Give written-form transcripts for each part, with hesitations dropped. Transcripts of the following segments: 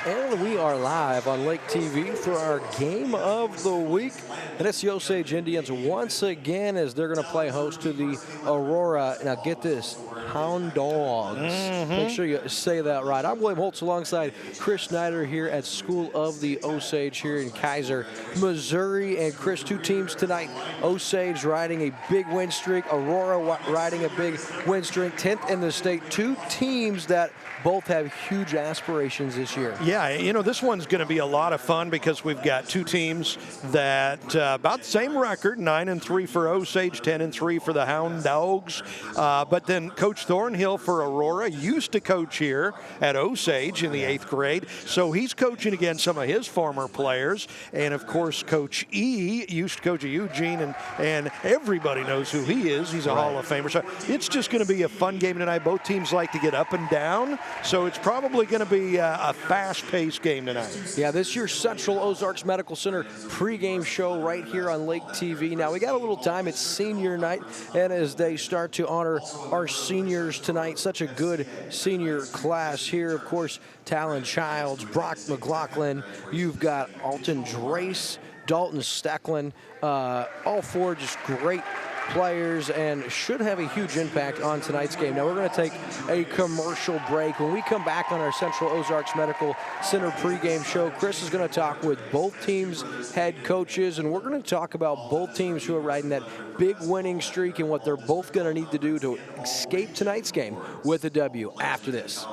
And we are live on Lake TV for our game of the week. And it's the Osage Indians once again as they're going to play host to the Aurora. Now get this, Hound Dogs. Make sure you say that right. I'm William Holtz alongside Chris Snyder here at School of the Osage here in Kaiser, Missouri. And Chris, two teams tonight. Osage riding a big win streak. Aurora riding a big win streak. 10th in the state. Two teams that both have huge aspirations this year. Yeah, you know, this one's going to be a lot of fun because we've got two teams that about the same record, 9-3 for Osage, 10-3 for the Hound Dogs. But then Coach Thornhill for Aurora used to coach here at Osage in the 8th grade, so he's coaching against some of his former players. And of course, Coach E used to coach at Eugene, and everybody knows who he is. He's a Hall of Famer. So it's just going to be a fun game tonight. Both teams like to get up and down. So it's probably going to be a fast-paced game tonight. Yeah, this year's Central Ozarks Medical Center pregame show right here on Lake TV. Now, we got a little time. It's senior night, and as they start to honor our seniors tonight, such a good senior class here. Of course, Talon Childs, Brock McLaughlin. You've got Alton Drace, Dalton Stecklin. All four just great players and should have a huge impact on tonight's game. Now we're going to take a commercial break. When we come back on our Central Ozarks Medical Center pregame show, Chris is going to talk with both teams' head coaches, and we're going to talk about both teams who are riding that big winning streak and what they're both going to need to do to escape tonight's game with a W after this.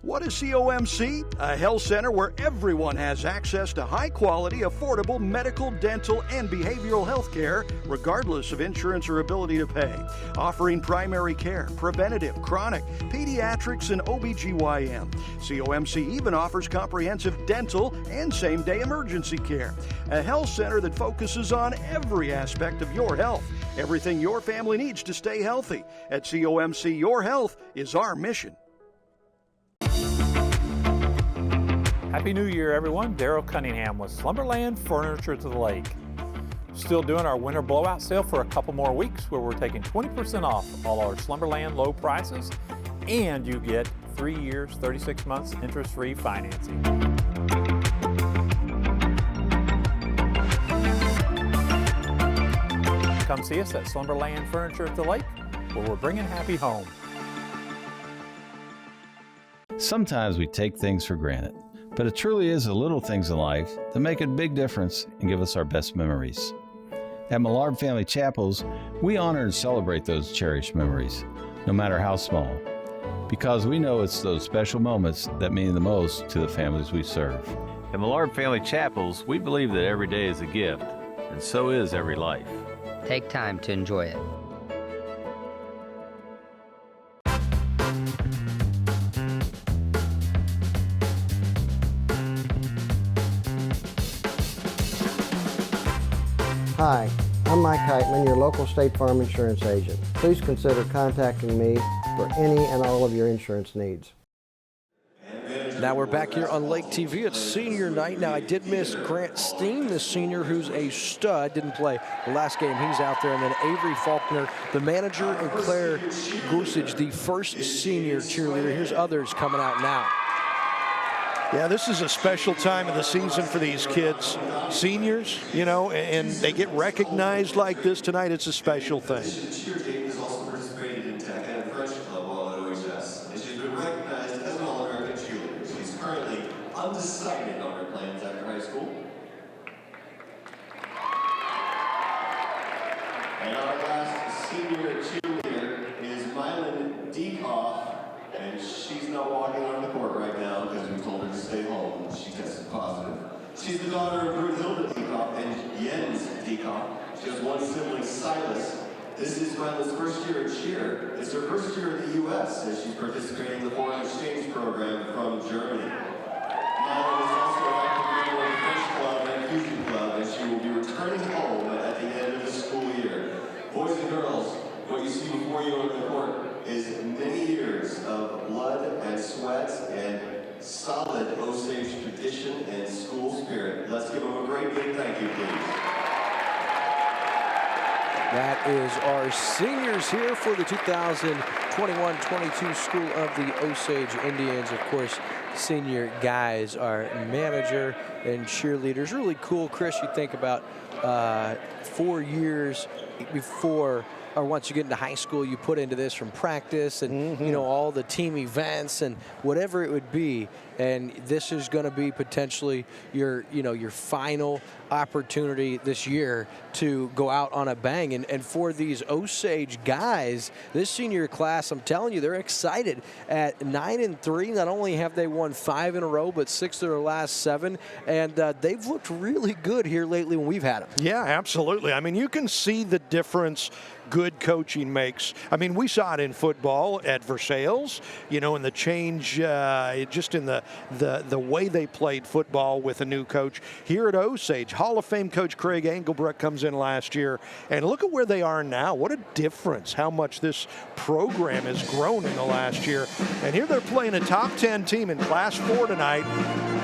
What is COMC? A health center where everyone has access to high-quality, affordable medical, dental, and behavioral health care, regardless of insurance or ability to pay. Offering primary care, preventative, chronic, pediatrics, and OBGYN. COMC even offers comprehensive dental and same-day emergency care. A health center that focuses on every aspect of your health. Everything your family needs to stay healthy. At COMC, your health is our mission. Happy New Year, everyone. Daryl Cunningham with Slumberland Furniture to the Lake. Still doing our winter blowout sale for a couple more weeks where we're taking 20% off all our Slumberland low prices, and you get 3 years, 36 months interest-free financing. Come see us at Slumberland Furniture at the Lake, where we're bringing happy home. Sometimes we take things for granted, but it truly is the little things in life that make a big difference and give us our best memories. At Millard Family Chapels, we honor and celebrate those cherished memories, no matter how small, because we know it's those special moments that mean the most to the families we serve. At Millard Family Chapels, we believe that every day is a gift, and so is every life. Take time to enjoy it. Hi, I'm Mike Heitman, your local State Farm insurance agent. Please consider contacting me for any and all of your insurance needs. Now we're back here on Lake TV. It's senior night. Now I did miss Grant Steen, the senior, who's a stud. Didn't play the last game. He's out there. And then Avery Faulkner, the manager, and Claire Osage, the first senior cheerleader. Here's others coming out now. Yeah, this is a special time of the season for these kids, seniors, you know, and they get recognized like this tonight. It's a special thing. Jane has also participated in tech and French club while at OHS, and she's been recognized as an All-American cheerleader. She's currently undecided on her plans after high school. And our last senior cheerleader is Mylan Deekoff. And she's not walking on the court right now because we told her to stay home. She tested positive. She's the daughter of Brunhilde Deekoff and Jens Deekoff. She has one sibling, Silas. This is Mylan's first year at cheer. It's her first year in the U.S. as she's participating in the foreign exchange program from Germany. Mylan is also an active member of the French club and Fusion Club, and she will be returning home at the end of the school year. Boys and girls, what you see before you on the court is many years of blood and sweat and solid Osage tradition and school spirit. Let's give them a great big thank you, please. That is our seniors here for the 2021-22 school of the Osage Indians. Of course, senior guys are manager and cheerleaders. Really cool, Chris. You think about 4 years before, or once you get into high school, you put into this from practice and you know, all the team events and whatever it would be. And this is going to be potentially your final opportunity this year to go out on a bang. And for these Osage guys, this senior class, I'm telling you, they're excited. At 9-3, not only have they won 5 in a row, but 6 of their last 7. And they've looked really good here lately when we've had them. Yeah, absolutely. I mean, you can see the difference good coaching makes. I mean, we saw it in football at Versailles, you know, and the change just in the way they played football with a new coach. Here at Osage, Hall of Fame coach Craig Engelbrecht comes in last year, and look at where they are now. What a difference how much this program has grown in the last year. And here they're playing a top 10 team in Class 4 tonight,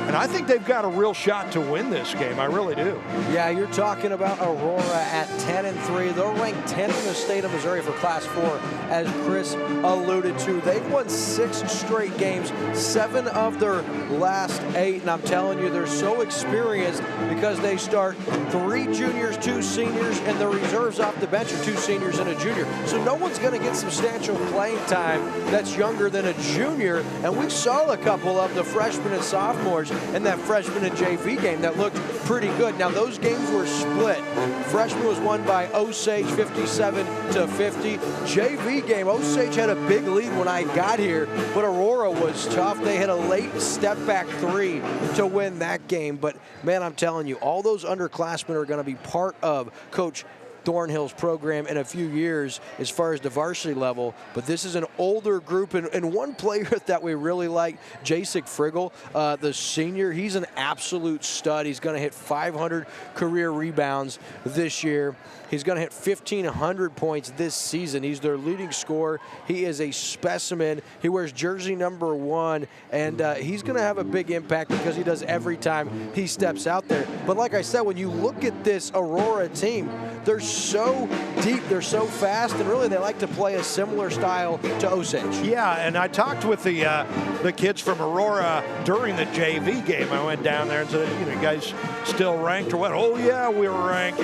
and I think they've got a real shot to win this game. I really do. Yeah, you're talking about Aurora at 10-3. They're ranked 10th in the state of Missouri for Class 4, as Chris alluded to. They've won 6 straight games, 7 of their last 8, and I'm telling you, they're so experienced because they start 3 juniors, 2 seniors, and the reserves off the bench are 2 seniors and a junior. So no one's going to get substantial playing time that's younger than a junior, and we saw a couple of the freshmen and sophomores in that freshman and JV game that looked pretty good. Now, those games were split. Freshman was won by Osage 57-50. JV game, Osage had a big lead when I got here, but Aurora was tough. They had a late step-back 3 to win that game. But, man, I'm telling you, all those underclassmen are going to be part of Coach Thornhill's program in a few years as far as the varsity level, but this is an older group, and one player that we really like, Jacek Friggle, the senior, he's an absolute stud. He's going to hit 500 career rebounds this year. He's going to hit 1,500 points this season. He's their leading scorer. He is a specimen. He wears jersey number 1, and he's going to have a big impact because he does every time he steps out there. But like I said, when you look at this Aurora team, they're so deep, they're so fast, and really they like to play a similar style to Osage. Yeah, and I talked with the kids from Aurora during the JV game. I went down there and said, you guys still ranked or what? Oh yeah, we're ranked.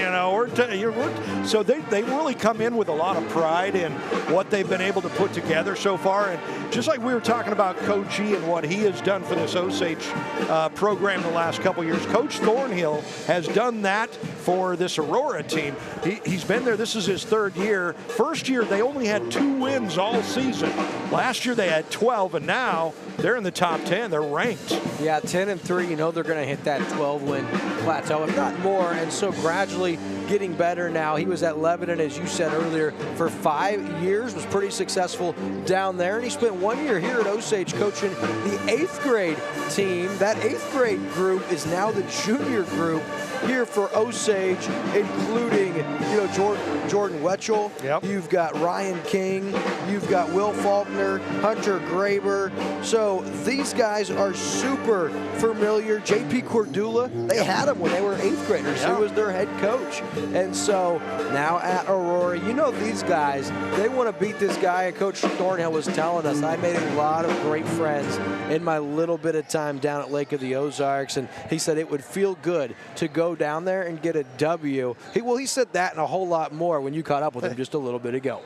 So they really come in with a lot of pride in what they've been able to put together so far. And just like we were talking about Coach E and what he has done for this Osage program the last couple years, Coach Thornhill has done that for this Aurora team. He's been there. This is his 3rd year. First year, they only had 2 wins all season. Last year, they had 12, and now they're in the top 10. They're ranked. Yeah, 10-3, they're going to hit that 12-win plateau, if not more, and so gradually getting better now. He was at Lebanon, as you said earlier, for 5 years, was pretty successful down there, and he spent 1 year here at Osage coaching the 8th grade team. That 8th grade group is now the junior group here for Osage, including Jordan Wetchell. Yep. You've got Ryan King. You've got Will Faulkner, Hunter Graber. So these guys are super familiar. J.P. Cordula, they had him when they were 8th graders. He was their head coach. And so now at Aurora, these guys, they want to beat this guy. And Coach Thornhill was telling us, I made a lot of great friends in my little bit of time down at Lake of the Ozarks. And he said it would feel good to go down there and get a W. He said that and a whole lot more when you caught up with him just a little bit ago.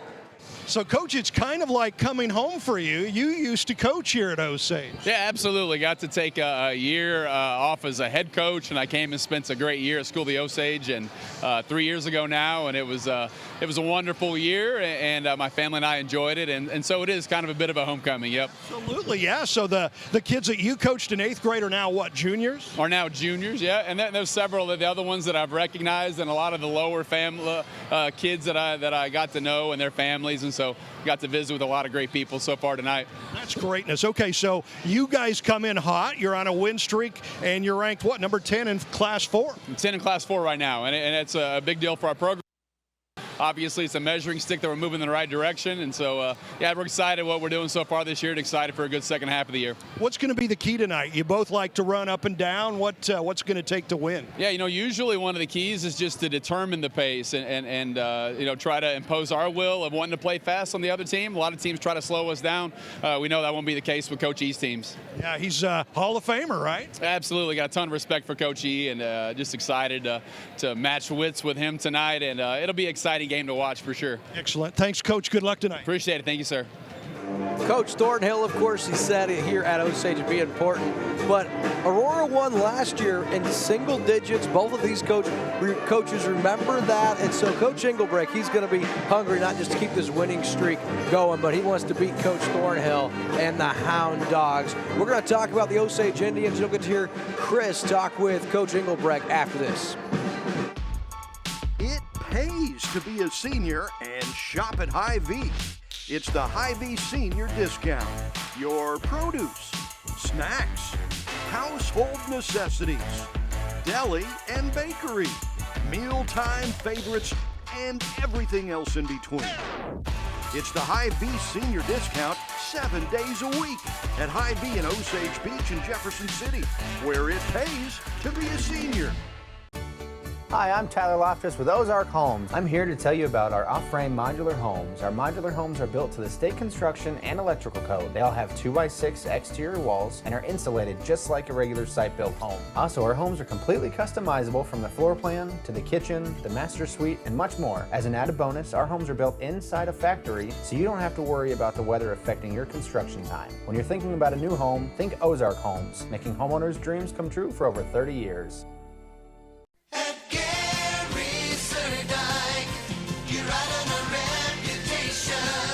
So, Coach, it's kind of like coming home for you. You used to coach here at Osage. Yeah, absolutely. Got to take a year off as a head coach, and I came and spent a great year at School of the Osage, and 3 years ago now, and it was a wonderful year, and my family and I enjoyed it, and so it is kind of a bit of a homecoming. Yep. Absolutely, yeah. So the kids that you coached in 8th grade are now what, juniors? Are now juniors, yeah. And then there's several of the other ones that I've recognized, and a lot of the lower family kids that I got to know and their families, and so got to visit with a lot of great people so far tonight. That's greatness. Okay, so you guys come in hot. You're on a win streak, and you're ranked, what, number 10 in Class 4? 10 in Class 4 right now, and it's a big deal for our program. obviously it's a measuring stick that we're moving in the right direction. And so, yeah, we're excited what we're doing so far this year and excited for a good second half of the year. What's going to be the key tonight? You both like to run up and down. What's going to take to win? Yeah, usually one of the keys is just to determine the pace and try to impose our will of wanting to play fast on the other team. A lot of teams try to slow us down. We know that won't be the case with Coach E's teams. Yeah, he's a Hall of Famer, right? Absolutely. Got a ton of respect for Coach E, and just excited to match wits with him tonight, and it'll be an exciting game to watch for sure. Excellent. Thanks, Coach. Good luck tonight. Appreciate it. Thank you, sir. Coach Thornhill, of course, he said it here at Osage would be important, but Aurora won last year in single digits. Both of these coaches remember that, and so Coach Engelbrecht, he's going to be hungry not just to keep this winning streak going, but he wants to beat Coach Thornhill and the Hound Dogs. We're going to talk about the Osage Indians. You'll get to hear Chris talk with Coach Engelbrecht after this. It pays to be a senior and shop at Hy-Vee. It's the Hy-Vee Senior Discount. Your produce, snacks, household necessities, deli and bakery, mealtime favorites, and everything else in between. It's the Hy-Vee Senior Discount 7 days a week at Hy-Vee in Osage Beach and Jefferson City, where it pays to be a senior. Hi, I'm Tyler Loftus with Ozarks Homes. I'm here to tell you about our off-frame modular homes. Our modular homes are built to the state construction and electrical code. They all have 2x6 exterior walls and are insulated just like a regular site-built home. Also, our homes are completely customizable from the floor plan to the kitchen, the master suite, and much more. As an added bonus, our homes are built inside a factory, so you don't have to worry about the weather affecting your construction time. When you're thinking about a new home, think Ozarks Homes, making homeowners' dreams come true for over 30 years.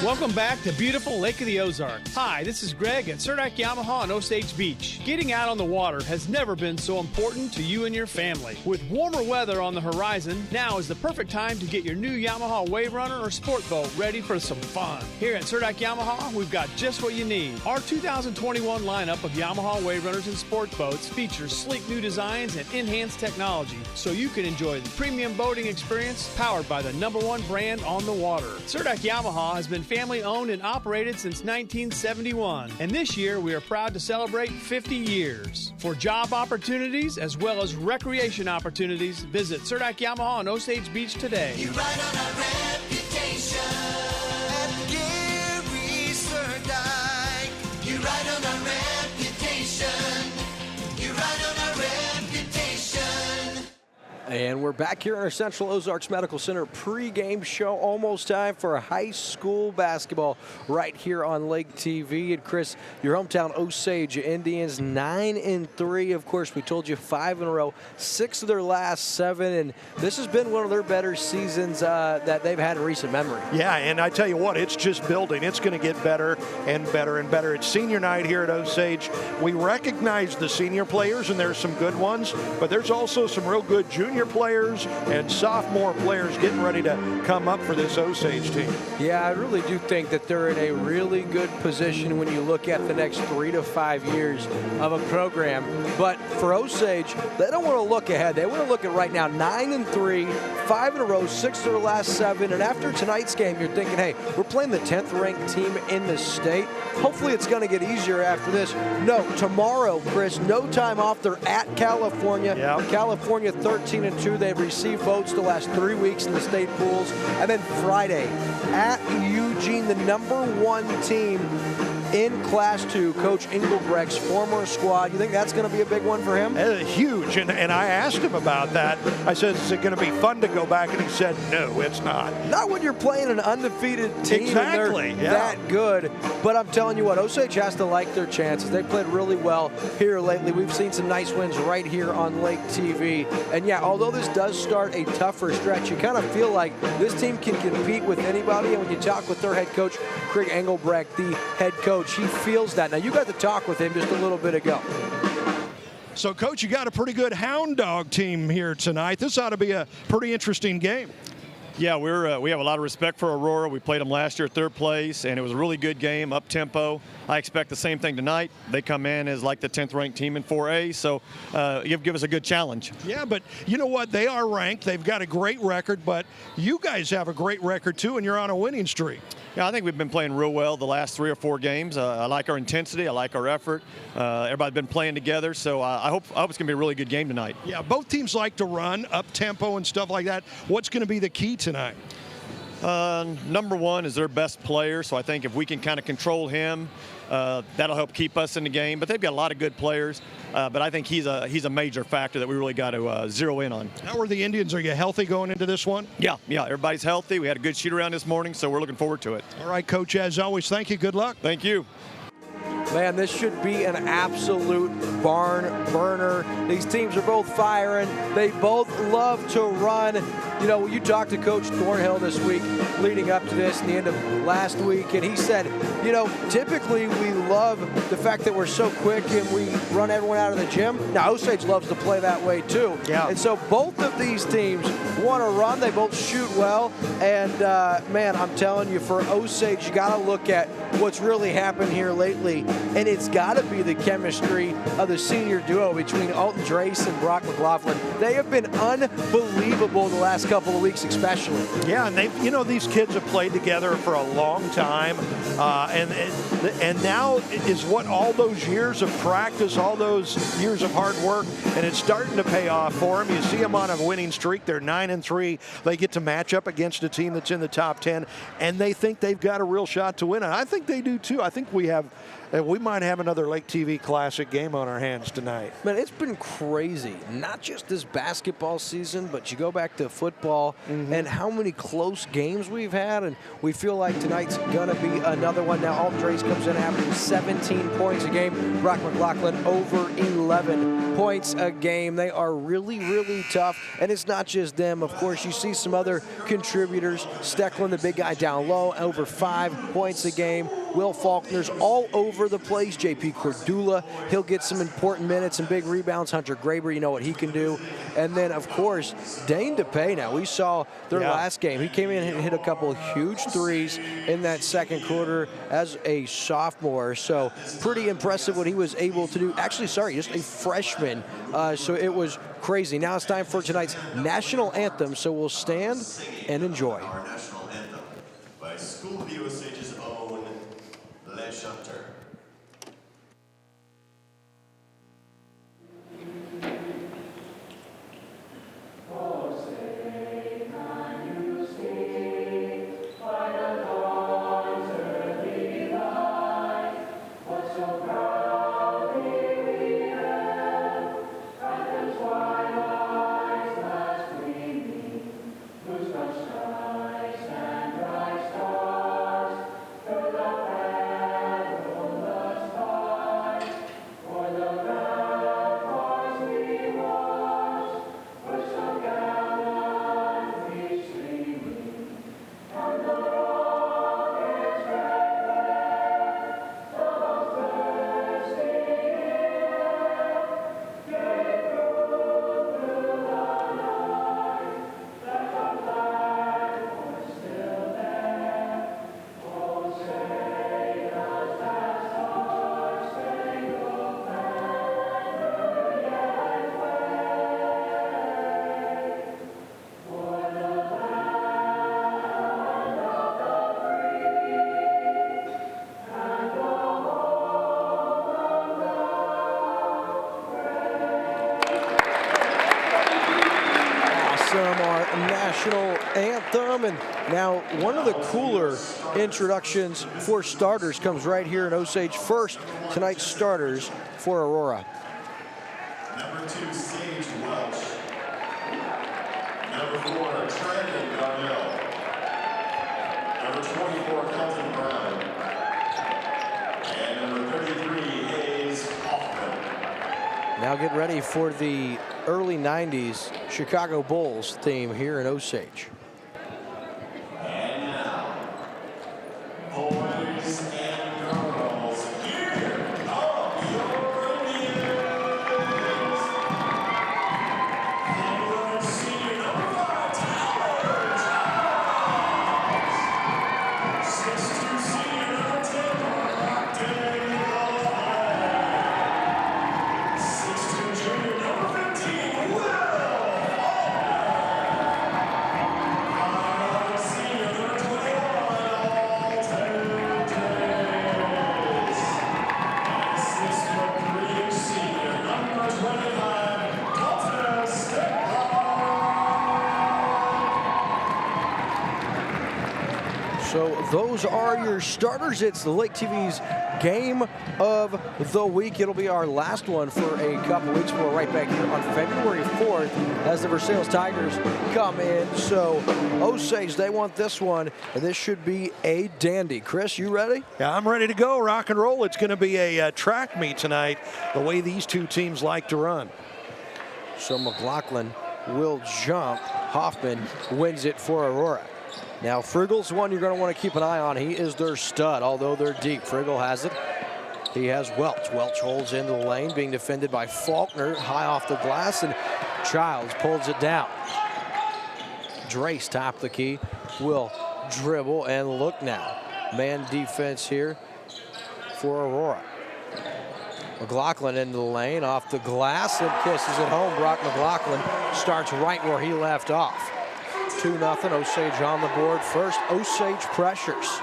Welcome back to beautiful Lake of the Ozarks. Hi, this is Greg at Surdak Yamaha on Osage Beach. Getting out on the water has never been so important to you and your family. With warmer weather on the horizon, now is the perfect time to get your new Yamaha Wave Runner or Sport Boat ready for some fun. Here at Surdak Yamaha, we've got just what you need. Our 2021 lineup of Yamaha Wave Runners and Sport Boats features sleek new designs and enhanced technology, so you can enjoy the premium boating experience powered by the #1 brand on the water. Surdak Yamaha has been family owned and operated since 1971, and this year we are proud to celebrate 50 years. For job opportunities as well as recreation opportunities, visit Surdak Yamaha on Osage Beach today. You ride on our reputation at Gary Surdak. You ride on our reputation. You ride on our reputation. And we're back here in our Central Ozarks Medical Center pregame show. Almost time for high school basketball right here on Lake TV. And Chris, your hometown Osage Indians 9-3. Of course, we told you 5 in a row, 6 of their last 7, and this has been one of their better seasons that they've had in recent memory. Yeah, and I tell you what, it's just building. It's going to get better and better and better. It's senior night here at Osage. We recognize the senior players, and there's some good ones, but there's also some real good junior players and sophomore players getting ready to come up for this Osage team. Yeah, I really do think that they're in a really good position when you look at the next 3 to 5 years of a program. But for Osage, they don't want to look ahead. They want to look at right now, 9-3, 5 in a row, 6 of their last 7. And after tonight's game, you're thinking, hey, we're playing the 10th ranked team in the state. Hopefully it's going to get easier after this. No, tomorrow, Chris, no time off. They're at California. Yep. California 13-2. They've received votes the last 3 weeks in the state pools. And then Friday at Eugene, the #1 team in Class 2, Coach Engelbrecht's former squad. You think that's going to be a big one for him? Huge, and I asked him about that. I said, is it going to be fun to go back? And he said, no, it's not. Not when you're playing an undefeated team. Exactly, and they're that good. But I'm telling you what, Osage has to like their chances. They played really well here lately. We've seen some nice wins right here on Lake TV. And yeah, although this does start a tougher stretch, you kind of feel like this team can compete with anybody. And when you talk with their head coach, Craig Engelbrecht, the head coach, he feels that. Now, you got to talk with him just a little bit ago. So, Coach, you got a pretty good Hound Dog team here tonight. This ought to be a pretty interesting game. Yeah, we have a lot of respect for Aurora. We played them last year, 3rd place, and it was a really good game, up tempo. I expect the same thing tonight. They come in as like the 10th ranked team in 4A, so give us a good challenge. Yeah, but you know what? They are ranked. They've got a great record, but you guys have a great record too, and you're on a winning streak. Yeah, I think we've been playing real well the last 3 or 4 games. I like our intensity. I like our effort. Everybody's been playing together, so I hope it's going to be a really good game tonight. Yeah, both teams like to run up tempo and stuff like that. What's going to be the key tonight? Number one is their best player, so I think if we can kind of control him, that'll help keep us in the game. But they've got a lot of good players, but I think he's a major factor that we really got to zero in on. How are the Indians? Are you healthy going into this one? Yeah, everybody's healthy. We had a good shoot around this morning, so we're looking forward to it. All right, Coach, as always, thank you. Good luck. Thank you. Man, this should be an absolute barn burner. These teams are both firing. They both love to run. You know, you talked to Coach Thornhill this week leading up to this and the end of last week, and he said, you know, typically we love the fact that we're so quick and we run everyone out of the gym. Now, Osage loves to play that way too. Yeah. And so both of these teams want to run. They both shoot well. And, man, I'm telling you, for Osage, you got to look at what's really happened here lately. And it's got to be the chemistry of the senior duo between Alton Drace and Brock McLaughlin. They have been unbelievable the last couple of weeks, especially. Yeah, and they've, you know, these kids have played together for a long time, and now is what all those years of practice, all those years of hard work, and it's starting to pay off for them. You see them on a winning streak. They're 9-3. They get to match up against a team that's in the top 10, and they think they've got a real shot to win. And I think they do too. I think we might have another Lake TV Classic game on our hands tonight. Man, it's been crazy. Not just this basketball season, but you go back to football and how many close games we've had, and we feel like tonight's going to be another one. Now, Alton Drace comes in averaging 17 points a game. Brock McLaughlin over 11 points a game. They are really, really tough, and it's not just them. Of course, you see some other contributors. Stecklin, the big guy down low, over 5 points a game. Will Faulkner's all over the place. JP Cordula, he'll get some important minutes and big rebounds. Hunter Graber, you know what he can do. And then, of course, Dane DePay. Now, we saw their last game. He came in and hit a couple of huge threes in that second quarter as a sophomore. So pretty impressive what he was able to do. Actually, sorry, just a freshman. So it was crazy. Now it's time for tonight's national anthem. So we'll stand and enjoy. Our national anthem by School of the Osage's own Les Chanteur. National anthem. And now one of the cooler introductions for starters comes right here in Osage. First, tonight's starters for Aurora. Number 2, Sage Welch. Number 4, Trandon Darnell. Number 24, Kelton Brown. And number 33, Hayes Hoffman. Now get ready for the early 90s Chicago Bulls theme here in Osage. And now, boys and girls, here are your Indians. Homegrown senior number 5, Tyler Jones. So those are your starters. It's the Lake TV's Game of the Week. It'll be our last one for a couple weeks. We're right back here on February 4th as the Versailles Tigers come in. So Osage, they want this one, and this should be a dandy. Chris, you ready? Yeah, I'm ready to go. Rock and roll. It's going to be a track meet tonight, the way these two teams like to run. So McLaughlin will jump. Hoffman wins it for Aurora. Now, Friggle's one you're going to want to keep an eye on. He is their stud, although they're deep. Friggle has it. He has Welch. Welch holds into the lane, being defended by Faulkner, high off the glass, and Childs pulls it down. Drace, top the key, will dribble, and look now. Man defense here for Aurora. McLaughlin into the lane, off the glass, and kisses it home. Brock McLaughlin starts right where he left off. 2-0, Osage on the board first. Osage pressures.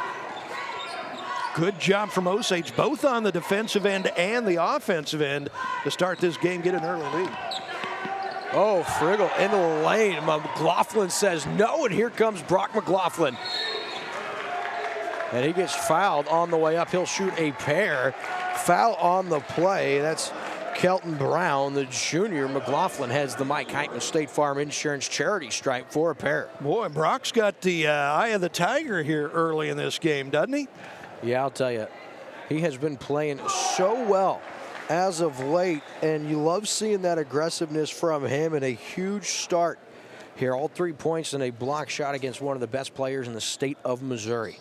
Good job from Osage, both on the defensive end and the offensive end to start this game, get an early lead. Oh, Friggle into the lane. McLaughlin says no, and here comes Brock McLaughlin. And he gets fouled on the way up. He'll shoot a pair. Foul on the play. That's Kelton Brown, the junior. McLaughlin has the Mike Heitman State Farm Insurance charity stripe for a pair. Boy, Brock's got the eye of the tiger here early in this game, doesn't he? Yeah, I'll tell you. He has been playing so well as of late, and you love seeing that aggressiveness from him, and a huge start here. All 3 points and a block shot against one of the best players in the state of Missouri.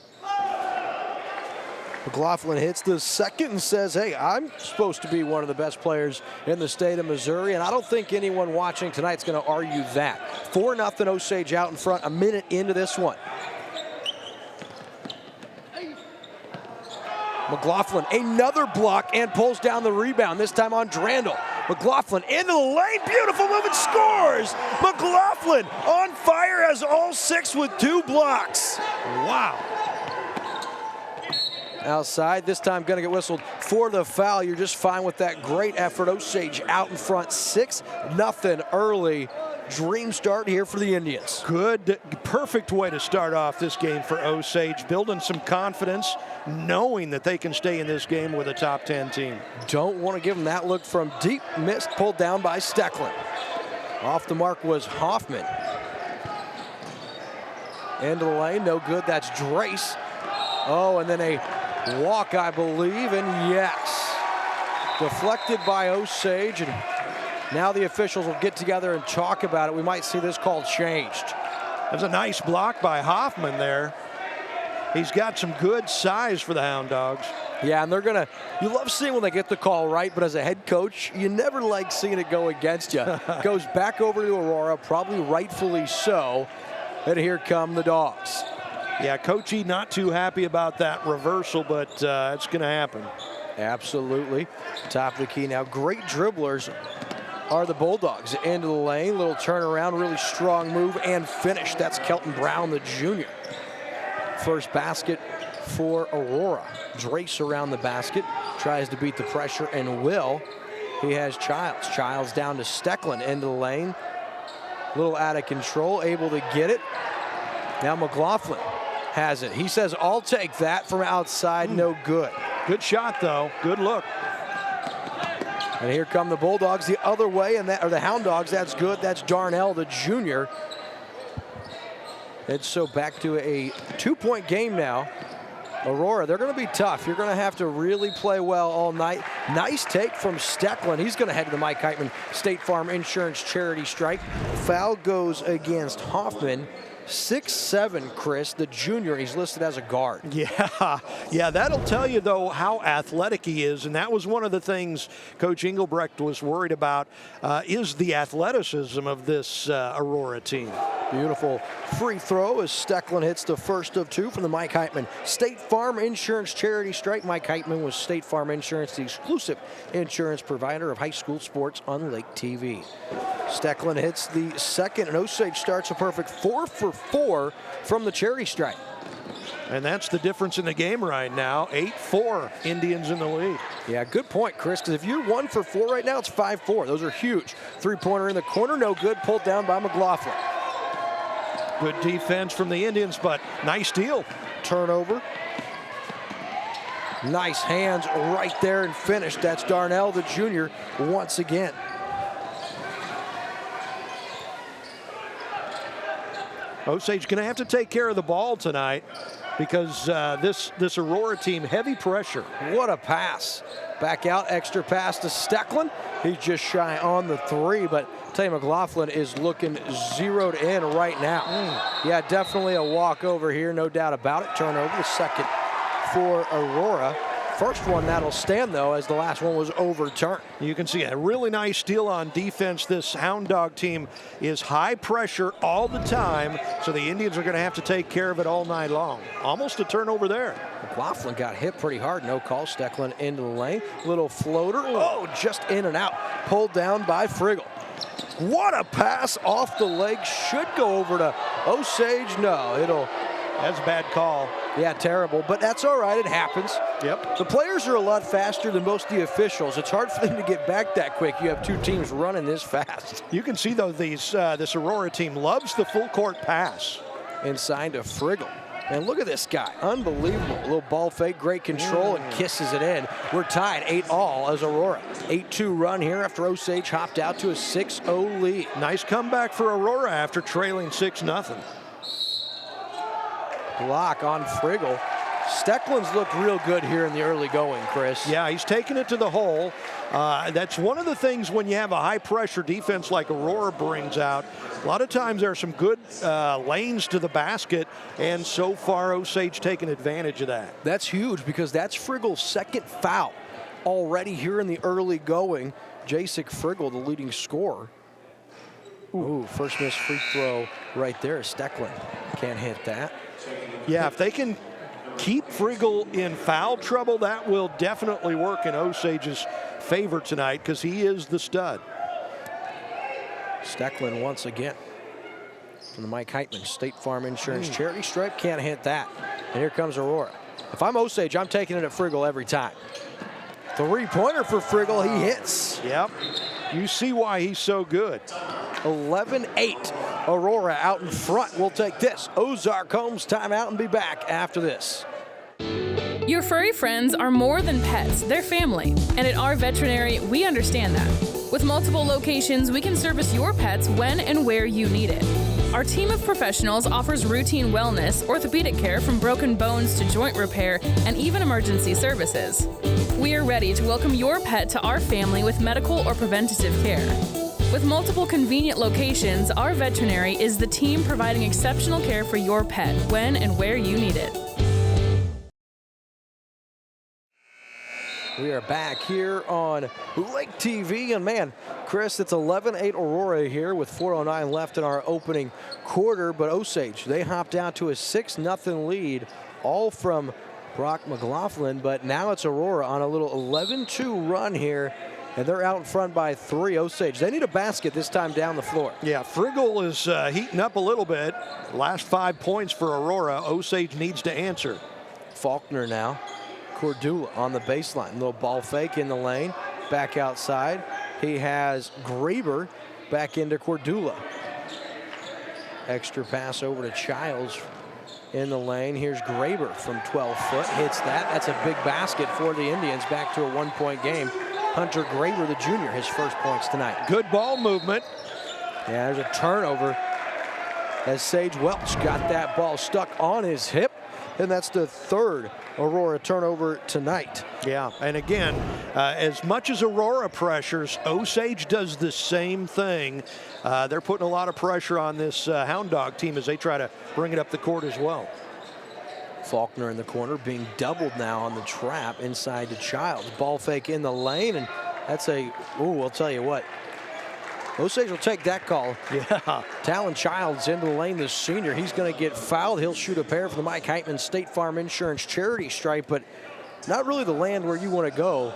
McLaughlin hits the second and says, hey, I'm supposed to be one of the best players in the state of Missouri, and I don't think anyone watching tonight's going to argue that. 4-0 Osage out in front, a minute into this one. McLaughlin, another block, and pulls down the rebound, this time on Drandle. McLaughlin into the lane, beautiful move, and scores! McLaughlin on fire, has all 6 with 2 blocks. Wow. Outside, this time going to get whistled for the foul. You're just fine with that. Great effort. Osage out in front, 6-0 early. Dream start here for the Indians. Good, perfect way to start off this game for Osage, building some confidence, knowing that they can stay in this game with a top 10 team. Don't want to give them that look from deep. Missed, pulled down by Stecklin. Off the mark was Hoffman. Into the lane, no good. That's Drace. Oh, and then a walk, I believe, and yes. Deflected by Osage, and now the officials will get together and talk about it. We might see this call changed. That's a nice block by Hoffman there. He's got some good size for the Hound Dogs. Yeah, and they're gonna, you love seeing when they get the call right, but as a head coach, you never like seeing it go against you. Goes back over to Aurora, probably rightfully so, and here come the Dogs. Yeah, Coach E not too happy about that reversal, but it's going to happen. Absolutely. Top of the key now. Great dribblers are the Bulldogs. Into the lane, little turnaround, really strong move, and finish. That's Kelton Brown, the junior. First basket for Aurora. Drace around the basket, tries to beat the pressure, and will. He has Childs. Childs down to Stecklin into the lane. Little out of control, able to get it. Now McLaughlin has it. He says, I'll take that from outside, no good. Good shot, though. Good look. And here come the Bulldogs the other way, and that, or the Hound Dogs. That's good. That's Darnell, the junior. And so back to a 2-point game now. Aurora, they're going to be tough. You're going to have to really play well all night. Nice take from Stecklin. He's going to head to the Mike Heitman State Farm Insurance charity strike. Foul goes against Hoffman. 6'7", Chris, the junior. He's listed as a guard. Yeah, that'll tell you, though, how athletic he is, and that was one of the things Coach Engelbrecht was worried about, is the athleticism of this Aurora team. Beautiful free throw as Stecklin hits the first of 2 from the Mike Heitman State Farm Insurance charity strike. Mike Heitman was State Farm Insurance, the exclusive insurance provider of high school sports on Lake TV. Stecklin hits the second, and Osage starts a perfect 4 for 4 from the charity strike. And that's the difference in the game right now. 8-4, Indians in the lead. Yeah, good point, Chris, because if you're 1 for 4 right now, it's 5-4. Those are huge. Three-pointer in the corner, no good, pulled down by McLaughlin. Good defense from the Indians, but nice steal. Turnover. Nice hands right there and finished. That's Darnell, the junior, once again. Osage going to have to take care of the ball tonight because this Aurora team, heavy pressure. What a pass. Back out, extra pass to Stecklin. He's just shy on the 3, but Tay McLaughlin is looking zeroed in right now. Yeah, definitely a walkover here, no doubt about it. Turnover, the second for Aurora. First one that'll stand, though, as the last one was overturned. You can see a really nice steal on defense. This Hound Dog team is high pressure all the time, so the Indians are going to have to take care of it all night long. Almost a turnover there. McLaughlin got hit pretty hard. No call. Stecklin into the lane. Little floater. Oh, just in and out. Pulled down by Friggle. What a pass off the leg. Should go over to Osage. No, that's a bad call. Yeah, terrible, but that's all right. It happens. Yep. The players are a lot faster than most of the officials. It's hard for them to get back that quick. You have two teams running this fast. You can see, though, this Aurora team loves the full court pass. Inside to Friggle. And look at this guy. Unbelievable. A little ball fake, great control, and kisses it in. We're tied 8-all as Aurora. 8-2 run here after Osage hopped out to a 6-0 lead. Nice comeback for Aurora after trailing 6-0. Block on Friggle. Stecklin's looked real good here in the early going, Chris. Yeah, he's taking it to the hole. That's one of the things when you have a high-pressure defense like Aurora brings out. A lot of times there are some good lanes to the basket, and so far Osage taking advantage of that. That's huge because that's Friggle's second foul already here in the early going. Jacek Friggle, the leading scorer. Ooh, first missed free throw right there. Stecklin can't hit that. Yeah, if they can keep Friggle in foul trouble, that will definitely work in Osage's favor tonight because he is the stud. Stecklin once again from the Mike Heitman State Farm Insurance Charity Stripe. Can't hit that. And here comes Aurora. If I'm Osage, I'm taking it at Friggle every time. Three-pointer for Friggle. He hits. Yep. You see why he's so good. 11-8. Aurora out in front. We'll take this Ozark Homes timeout and be back after this. Your furry friends are more than pets, they're family. And at our veterinary, we understand that. With multiple locations, we can service your pets when and where you need it. Our team of professionals offers routine wellness, orthopedic care from broken bones to joint repair, and even emergency services. We are ready to welcome your pet to our family with medical or preventative care. With multiple convenient locations, our veterinary is the team providing exceptional care for your pet when and where you need it. We are back here on Lake TV, and man, Chris, it's 11-8 Aurora here with 4:09 left in our opening quarter, but Osage, they hopped out to a 6-0 lead, all from Brock McLaughlin, but now it's Aurora on a little 11-2 run here, and they're out in front by 3. Osage, they need a basket this time down the floor. Yeah, Friggle is heating up a little bit. Last 5 points for Aurora. Osage needs to answer. Faulkner now. Cordula on the baseline. Little ball fake in the lane. Back outside. He has Graber back into Cordula. Extra pass over to Childs in the lane. Here's Graber from 12 foot. Hits that. That's a big basket for the Indians. Back to a 1-point game. Hunter Graber, the junior, his first points tonight. Good ball movement. Yeah, there's a turnover as Sage Welch got that ball stuck on his hip. And that's the third Aurora turnover tonight. Yeah, and again, as much as Aurora pressures, Osage does the same thing. They're putting a lot of pressure on this Hound Dog team as they try to bring it up the court as well. Faulkner in the corner being doubled now on the trap inside to Childs. Ball fake in the lane, and that's I'll tell you what. Osage will take that call. Yeah. Talon Childs into the lane, the senior. He's going to get fouled. He'll shoot a pair for the Mike Heitman State Farm Insurance Charity Stripe, but not really the land where you want to go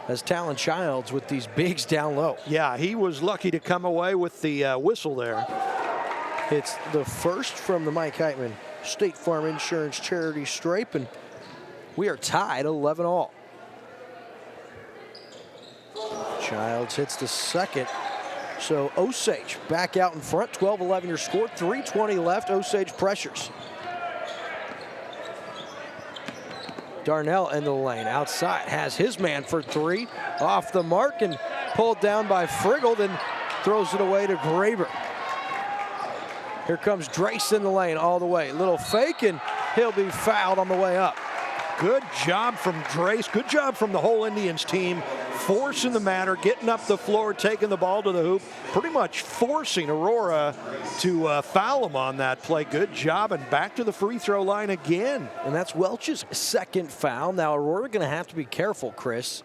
as Talon Childs with these bigs down low. Yeah, he was lucky to come away with the whistle there. It's the first from the Mike Heitman State Farm Insurance Charity Stripe, and we are tied 11-all. Childs hits the second. So Osage back out in front, 12-11 your score, 3:20 left. Osage pressures. Darnell in the lane, outside, has his man for three, off the mark and pulled down by Friggle, then throws it away to Graber. Here comes Drace in the lane all the way. Little fake, and he'll be fouled on the way up. Good job from Drace. Good job from the whole Indians team, forcing the matter, getting up the floor, taking the ball to the hoop, pretty much forcing Aurora to foul him on that play. Good job, and back to the free throw line again. And that's Welch's second foul. Now Aurora going to have to be careful, Chris.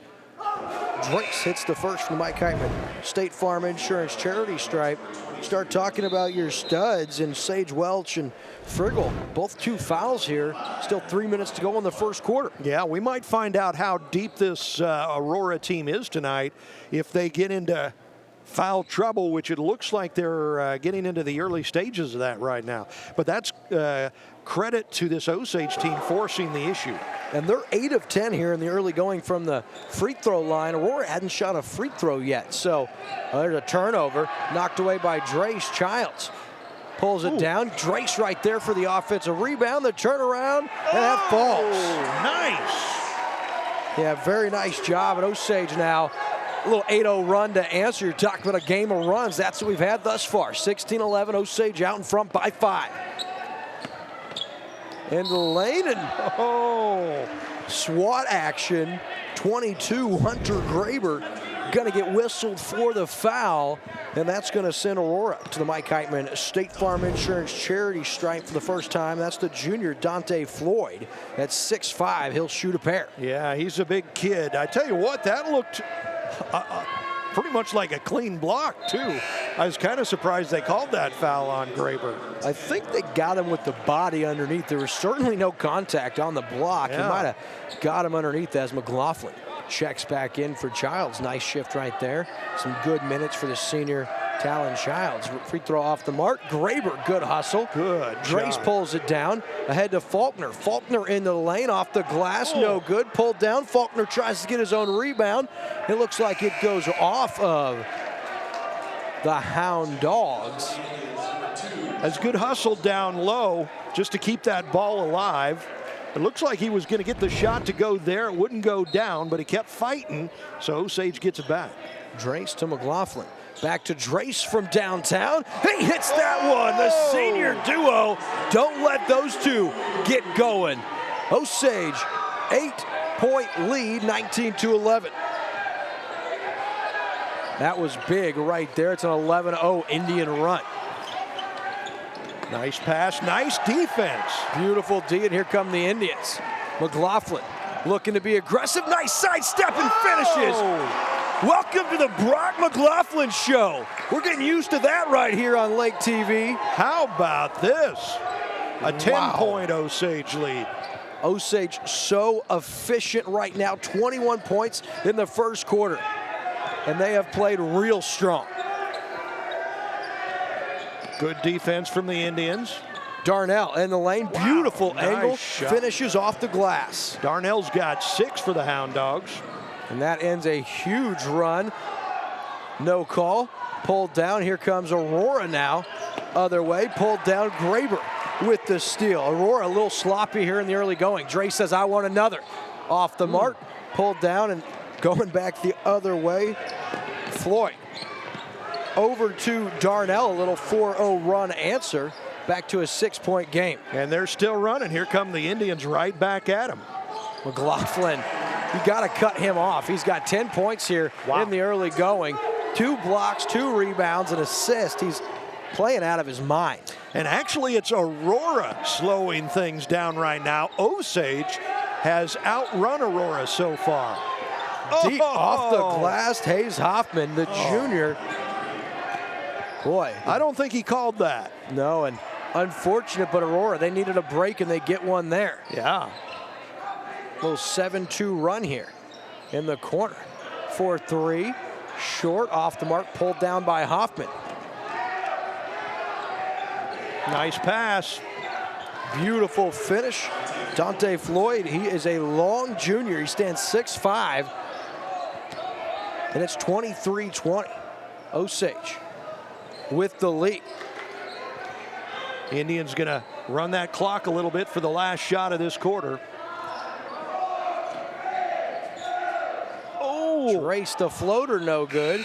Drace hits the first from Mike Heitman. State Farm Insurance charity stripe. Start talking about your studs, and Sage Welch and Friggle, both 2 fouls here. Still 3 minutes to go in the first quarter. Yeah, we might find out how deep this Aurora team is tonight if they get into foul trouble, which it looks like they're getting into the early stages of that right now. But that's credit to this Osage team forcing the issue. And they're 8 of 10 here in the early going from the free throw line. Aurora hadn't shot a free throw yet. So there's a turnover, knocked away by Drace. Childs pulls it down. Drace right there for the offensive rebound. The turnaround, and that falls. Nice. Yeah, very nice job at Osage now. A little 8-0 run to answer. You're talking about a game of runs. That's what we've had thus far. 16-11, Osage out in front by 5. In the lane, and SWAT action. 22, Hunter Graber going to get whistled for the foul, and that's going to send Aurora to the Mike Heitman State Farm Insurance charity stripe for the first time. That's the junior Dante Floyd. At 6'5", he'll shoot a pair. Yeah, he's a big kid. I tell you what, that looked pretty much like a clean block, too. I was kind of surprised they called that foul on Graber. I think they got him with the body underneath. There was certainly no contact on the block. Yeah. He might have got him underneath as McLaughlin checks back in for Childs. Nice shift right there. Some good minutes for the senior Talon Childs. Free throw off the mark. Graber, good hustle. Good Drace job. pulls it down. Ahead to Faulkner. Faulkner in the lane, off the glass, no good. Pulled down. Faulkner tries to get his own rebound. It looks like it goes off of the Hound Dogs. That's good hustle down low just to keep that ball alive. It looks like he was going to get the shot to go there. It wouldn't go down, but he kept fighting, so Osage gets it back. Drace to McLaughlin. Back to Drace from downtown. He hits that one. The senior duo. Don't let those two get going. Osage, 8-point lead, 19-11. That was big right there. It's an 11-0 Indian run. Nice pass, nice defense. Beautiful D, and here come the Indians. McLaughlin looking to be aggressive. Nice sidestep and finishes. Welcome to the Brock McLaughlin Show. We're getting used to that right here on Lake TV. How about this? A 10-point Osage lead. Osage so efficient right now. 21 points in the first quarter. And they have played real strong. Good defense from the Indians. Darnell in the lane. Beautiful angle. Nice shot. Finishes off the glass. Darnell's got 6 for the Hound Dogs. And that ends a huge run. No call. Pulled down. Here comes Aurora now. Other way. Pulled down. Graber with the steal. Aurora a little sloppy here in the early going. Drace says, I want another. Off the mark. Pulled down and going back the other way. Floyd over to Darnell. A little 4-0 run answer. Back to a 6-point game. And they're still running. Here come the Indians right back at him. McLaughlin, you got to cut him off. He's got 10 points here in the early going. 2 blocks, 2 rebounds, an assist. He's playing out of his mind. And actually, it's Aurora slowing things down right now. Osage has outrun Aurora so far. Deep off the glass, Hayes Hoffman, the junior. Boy. I don't think he called that. No, and unfortunate, but Aurora, they needed a break and they get one there. Yeah. Little 7-2 run here in the corner. 4-3, short, off the mark, pulled down by Hoffman. Nice pass. Beautiful finish. Dante Floyd, he is a long junior. He stands 6'5", and it's 23-20. Osage with the lead. Indians going to run that clock a little bit for the last shot of this quarter. Oh! Trace the floater, no good.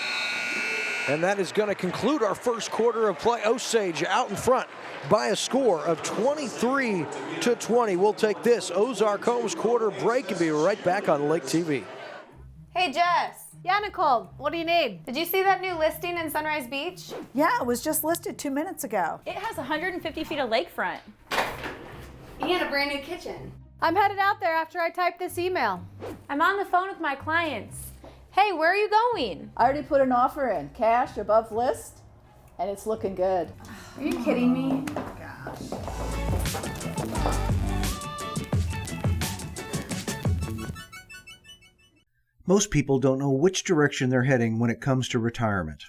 And that is going to conclude our first quarter of play. Osage out in front by a score of 23-20. We'll take this Ozark Homes quarter break and be right back on Lake TV. Hey, Jess. Yeah, Nicole, what do you need? Did you see that new listing in Sunrise Beach? Yeah, it was just listed 2 minutes ago. It has 150 feet of lakefront. And a brand new kitchen. I'm headed out there after I type this email. I'm on the phone with my clients. Hey, where are you going? I already put an offer in, cash above list, and it's looking good. Are you kidding me? Most people don't know which direction they're heading when it comes to retirement,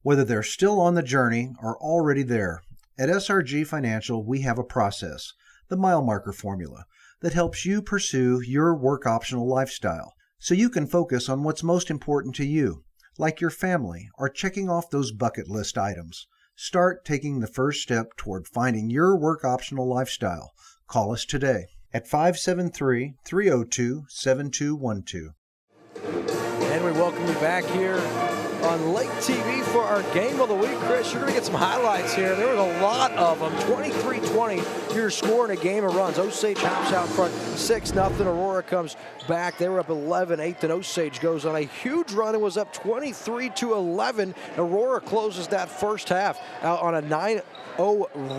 whether they're still on the journey or already there. At SRG Financial, we have a process, the mile marker formula, that helps you pursue your work optional lifestyle so you can focus on what's most important to you, like your family or checking off those bucket list items. Start taking the first step toward finding your work optional lifestyle. Call us today at 573-302-7212. And we welcome you back here on Lake TV for our game of the week. Chris, you're going to get some highlights here. There was a lot of them. 23-20, your score in a game of runs. Osage hops out front 6-0. Aurora comes back. They were up 11-8. Then Osage goes on a huge run and was up 23-11. Aurora closes that first half out on a 9-0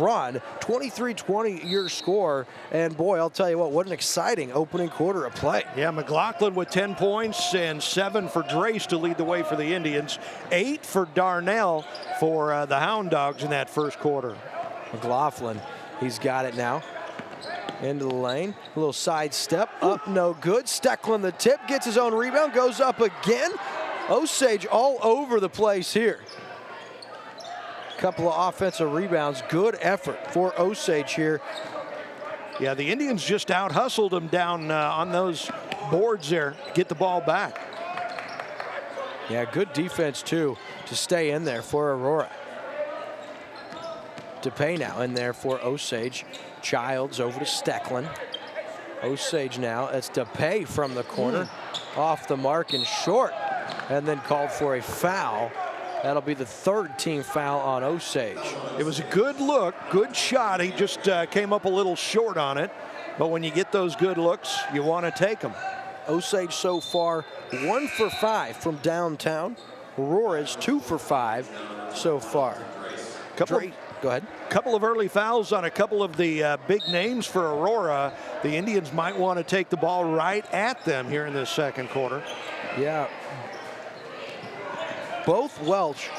run. 23-20 your score. And boy, I'll tell you what an exciting opening quarter of play. Yeah, McLaughlin with 10 points and 7 for Drace to lead the way for the Indians. 8 for Darnell for the Hound Dogs in that first quarter. McLaughlin, he's got it now. Into the lane, a little side step, up, no good. Stecklin the tip, gets his own rebound, goes up again. Osage all over the place here. Couple of offensive rebounds, good effort for Osage here. Yeah, the Indians just out-hustled them down on those boards there, get the ball back. Yeah, good defense too to stay in there for Aurora. DePay now in there for Osage. Childs over to Stecklin. Osage now, it's DePay from the corner. Off the mark and short. And then called for a foul. That'll be the third team foul on Osage. It was a good look, good shot. He just came up a little short on it. But when you get those good looks, you want to take them. Osage so far 1 for 5 from downtown. Aurora is 2 for 5 so far. Go ahead. Couple of early fouls on a couple of the big names for Aurora. The Indians might want to take the ball right at them here in this second quarter. Yeah. Both Welch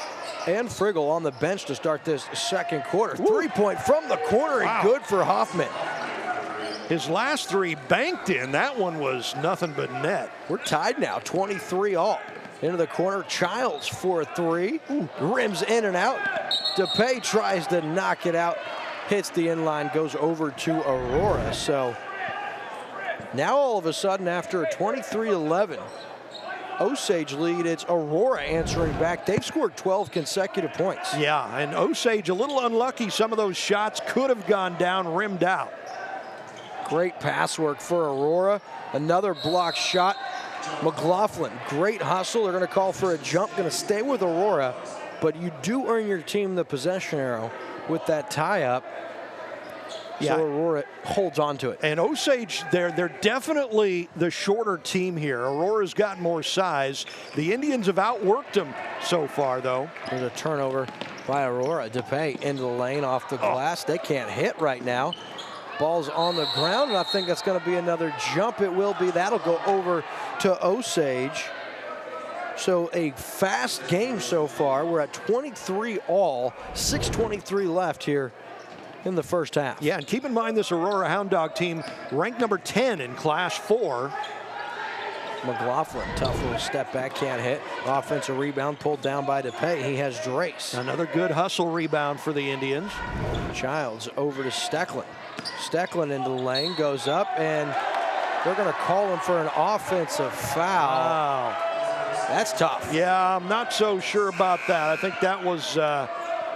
and Friggle on the bench to start this second quarter. 3-point from the corner and good for Hoffman. His last 3 banked in. That one was nothing but net. We're tied now, 23 all. Into the corner, Childs for a 3. Rims in and out. DePay tries to knock it out. Hits the inline, goes over to Aurora. So now all of a sudden, after a 23-11 Osage lead, it's Aurora answering back. They've scored 12 consecutive points. Yeah, and Osage a little unlucky. Some of those shots could have gone down, rimmed out. Great pass work for Aurora. Another block shot. McLaughlin, great hustle. They're going to call for a jump. Going to stay with Aurora, but you do earn your team the possession arrow with that tie-up. Yeah. So Aurora holds on to it. And Osage, they're definitely the shorter team here. Aurora's got more size. The Indians have outworked them so far, though. There's a turnover by Aurora. DePay into the lane off the glass. They can't hit right now. Ball's on the ground, and I think that's going to be another jump. It will be. That'll go over to Osage. So a fast game so far. We're at 23 all, 6:23 left here in the first half. Yeah, and keep in mind this Aurora Hound Dog team ranked number 10 in Class 4. McLaughlin, tough little step back, can't hit. Offensive rebound pulled down by DePay. He has Drace. Another good hustle rebound for the Indians. Childs over to Stecklin. Stecklin into the lane, goes up, and they're going to call him for an offensive foul. Wow. That's tough. Yeah, I'm not so sure about that. I think that was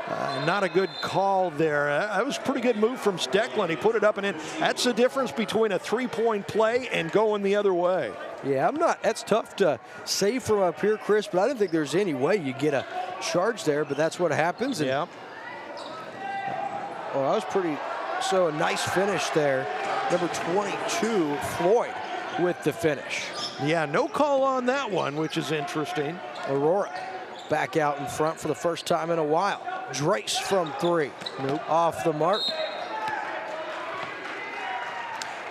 Not a good call there. That was a pretty good move from Stecklin. He put it up and in. That's the difference between a three-point play and going the other way. Yeah, that's tough to say from up here, Chris, but I don't think there's any way you get a charge there, but that's what happens. And, yeah. Well, that was pretty, so a nice finish there. Number 22, Floyd, with the finish. Yeah, no call on that one, which is interesting. Aurora back out in front for the first time in a while. Drace from three. Nope. Off the mark.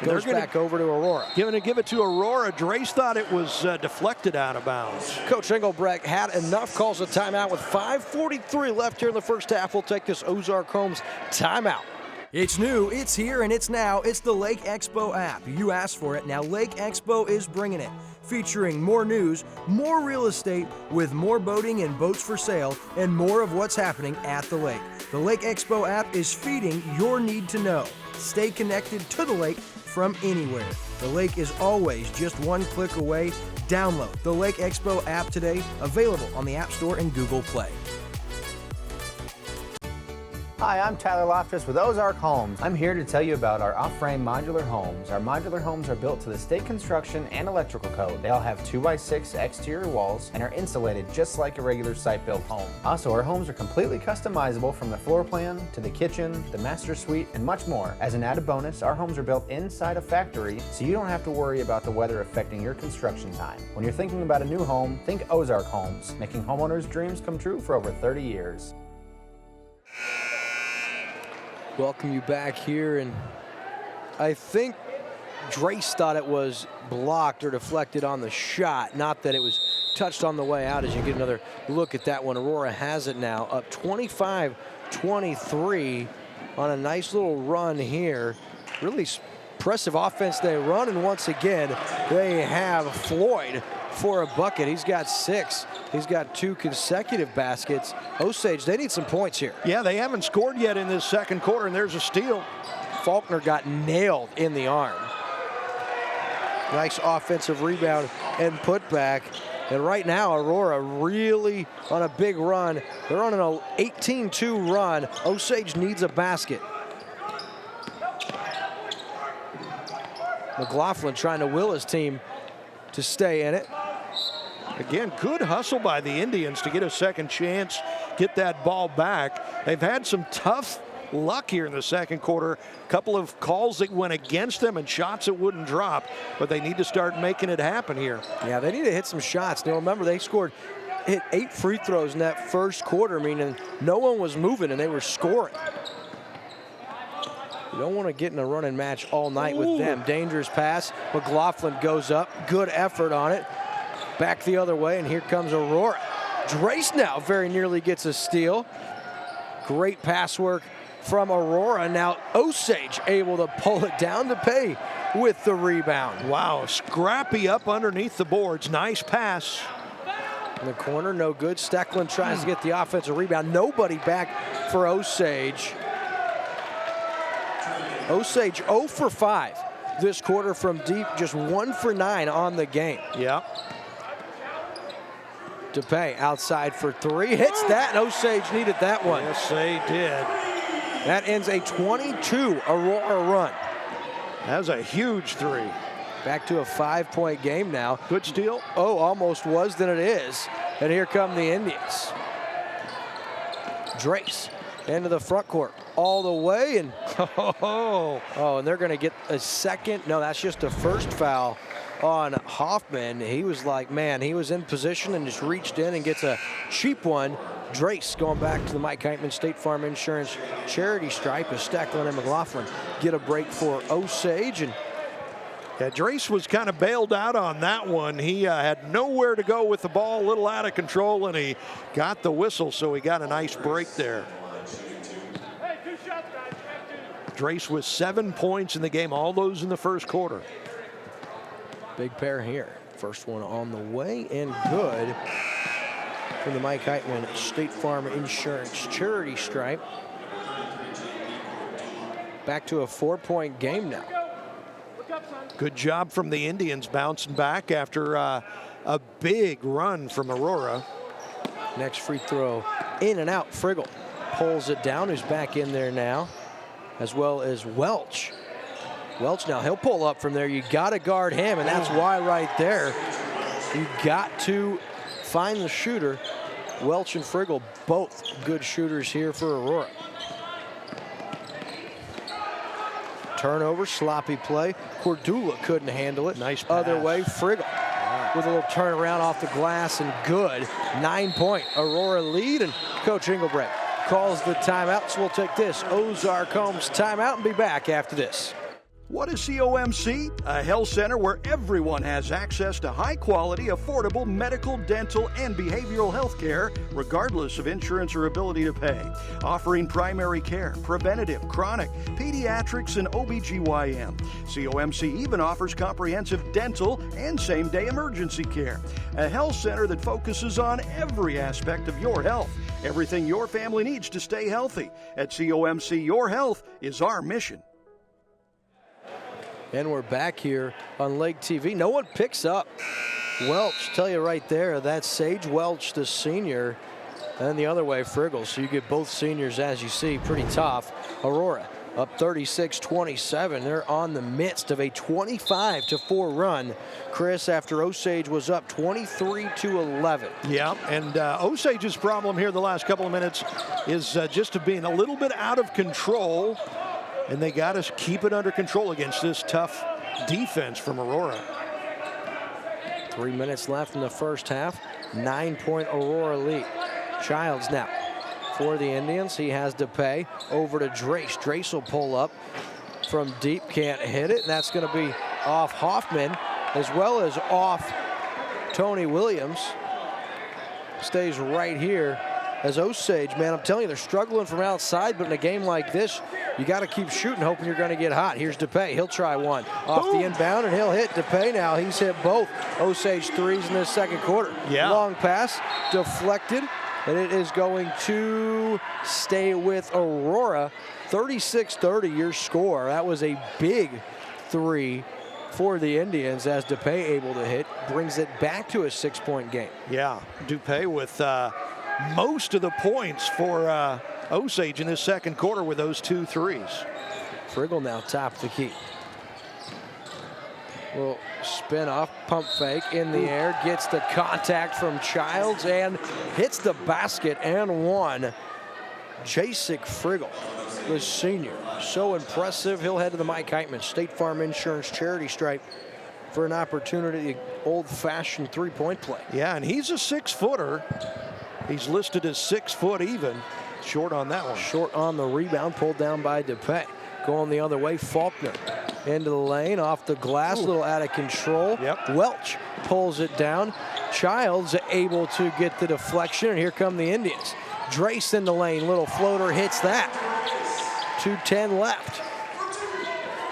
Goes back over to Aurora. Give it to Aurora. Drace thought it was deflected out of bounds. Coach Engelbrecht had enough, calls a timeout with 5:43 left here in the first half. We'll take this Ozark Homes timeout. It's new, it's here, and it's now. It's the Lake Expo app. You asked for it. Now Lake Expo is bringing it. Featuring more news, more real estate, with more boating and boats for sale, and more of what's happening at the lake. The Lake Expo app is feeding your need to know. Stay connected to the lake from anywhere. The lake is always just one click away. Download the Lake Expo app today, available on the App Store and Google Play. Hi, I'm Tyler Loftus with Ozark Homes. I'm here to tell you about our off-frame modular homes. Our modular homes are built to the state construction and electrical code. They all have 2x6 exterior walls and are insulated just like a regular site-built home. Also, our homes are completely customizable from the floor plan to the kitchen, the master suite, and much more. As an added bonus, our homes are built inside a factory, so you don't have to worry about the weather affecting your construction time. When you're thinking about a new home, think Ozark Homes, making homeowners' dreams come true for over 30 years. Welcome you back here, and I think Drace thought it was blocked or deflected on the shot, not that it was touched on the way out. As you get another look at that one, Aurora has it now up 25-23 on a nice little run here. Really impressive offense they run, and once again they have Floyd for a bucket. He's got 6. He's got 2 consecutive baskets. Osage, they need some points here. Yeah, they haven't scored yet in this second quarter, and there's a steal. Faulkner got nailed in the arm. Nice offensive rebound and putback. And right now, Aurora really on a big run. They're on an 18-2 run. Osage needs a basket. McLaughlin trying to will his team to stay in it. Again, good hustle by the Indians to get a second chance, get that ball back. They've had some tough luck here in the second quarter. A couple of calls that went against them and shots that wouldn't drop, but they need to start making it happen here. Yeah, they need to hit some shots. Now remember, they hit 8 free throws in that first quarter, meaning no one was moving and they were scoring. You don't want to get in a running match all night with them. Dangerous pass. McLaughlin goes up. Good effort on it. Back the other way, and here comes Aurora. Drace now very nearly gets a steal. Great pass work from Aurora. Now Osage able to pull it down to pay with the rebound. Wow, scrappy up underneath the boards. Nice pass. In the corner, no good. Stecklin tries to get the offensive rebound. Nobody back for Osage. Osage 0 for 5 this quarter from deep, just 1 for 9 on the game. Yeah. DePay outside for 3, hits that, and Osage needed that one. Yes, they did. That ends a 22 Aurora run. That was a huge 3. Back to a 5-point game now. Good steal. Oh, almost was, then it is. And here come the Indians. Drace into the front court all the way, and and they're gonna get a second. No, that's just a first foul on Hoffman. He was like, man, he was in position and just reached in and gets a cheap one. Drace going back to the Mike Heitman State Farm Insurance charity stripe as Stecklin and McLaughlin get a break for Osage. And yeah, Drace was kind of bailed out on that one. He had nowhere to go with the ball, a little out of control, and he got the whistle, so he got a nice break there. Drace with 7 points in the game, all those in the first quarter. Big pair here. First one on the way and good from the Mike Heitman State Farm Insurance charity stripe. Back to a 4-point game now. Good job from the Indians bouncing back after a big run from Aurora. Next free throw in and out. Friggle pulls it down, who's back in there now, as well as Welch. Welch now, he'll pull up from there. You got to guard him, and that's why right there. You got to find the shooter. Welch and Friggle, both good shooters here for Aurora. Turnover, sloppy play. Cordula couldn't handle it. Nice pass. Other way, Friggle with a little turnaround off the glass and good. 9-point Aurora lead, and Coach Engelbrecht calls the timeout. So we'll take this Ozark Homes timeout and be back after this. What is COMC? A health center where everyone has access to high-quality, affordable medical, dental, and behavioral health care, regardless of insurance or ability to pay. Offering primary care, preventative, chronic, pediatrics, and OBGYN. COMC even offers comprehensive dental and same-day emergency care. A health center that focuses on every aspect of your health. Everything your family needs to stay healthy. At COMC, your health is our mission. And we're back here on Lake TV. No one picks up Welch. Tell you right there, that's Sage Welch, the senior, and the other way, Friggle. So you get both seniors, as you see, pretty tough. Aurora up 36-27. They're on the midst of a 25-4 run, Chris, after Osage was up 23-11. Yeah, and Osage's problem here the last couple of minutes is just being a little bit out of control. And they got to keep it under control against this tough defense from Aurora. 3 minutes left in the first half. 9-point Aurora lead. Childs now for the Indians. He has to pay over to Drace. Drace will pull up from deep, can't hit it. And that's going to be off Hoffman as well as off Tony Williams. Stays right here. As Osage, man, I'm telling you, they're struggling from outside, but in a game like this, you got to keep shooting, hoping you're going to get hot. Here's DePay. He'll try one off the inbound, and he'll hit DePay now. He's hit both Osage threes in this second quarter. Yeah. Long pass, deflected, and it is going to stay with Aurora. 36-30, your score. That was a big three for the Indians as DePay able to hit, brings it back to a 6-point game. Yeah, DePay with most of the points for Osage in this second quarter with those 2 threes. Friggle now top the key. Will spin off, pump fake in the air, gets the contact from Childs and hits the basket and one. Jacek Friggle, the senior, so impressive. He'll head to the Mike Heitman State Farm Insurance charity stripe for an opportunity, old-fashioned three-point play. Yeah, and he's a 6-footer. He's listed as 6 foot even. Short on that one. Short on the rebound, pulled down by DePay. Going the other way, Faulkner into the lane, off the glass, a little out of control. Yep. Welch pulls it down. Childs able to get the deflection, and here come the Indians. Drace in the lane, little floater hits that. 2:10 left.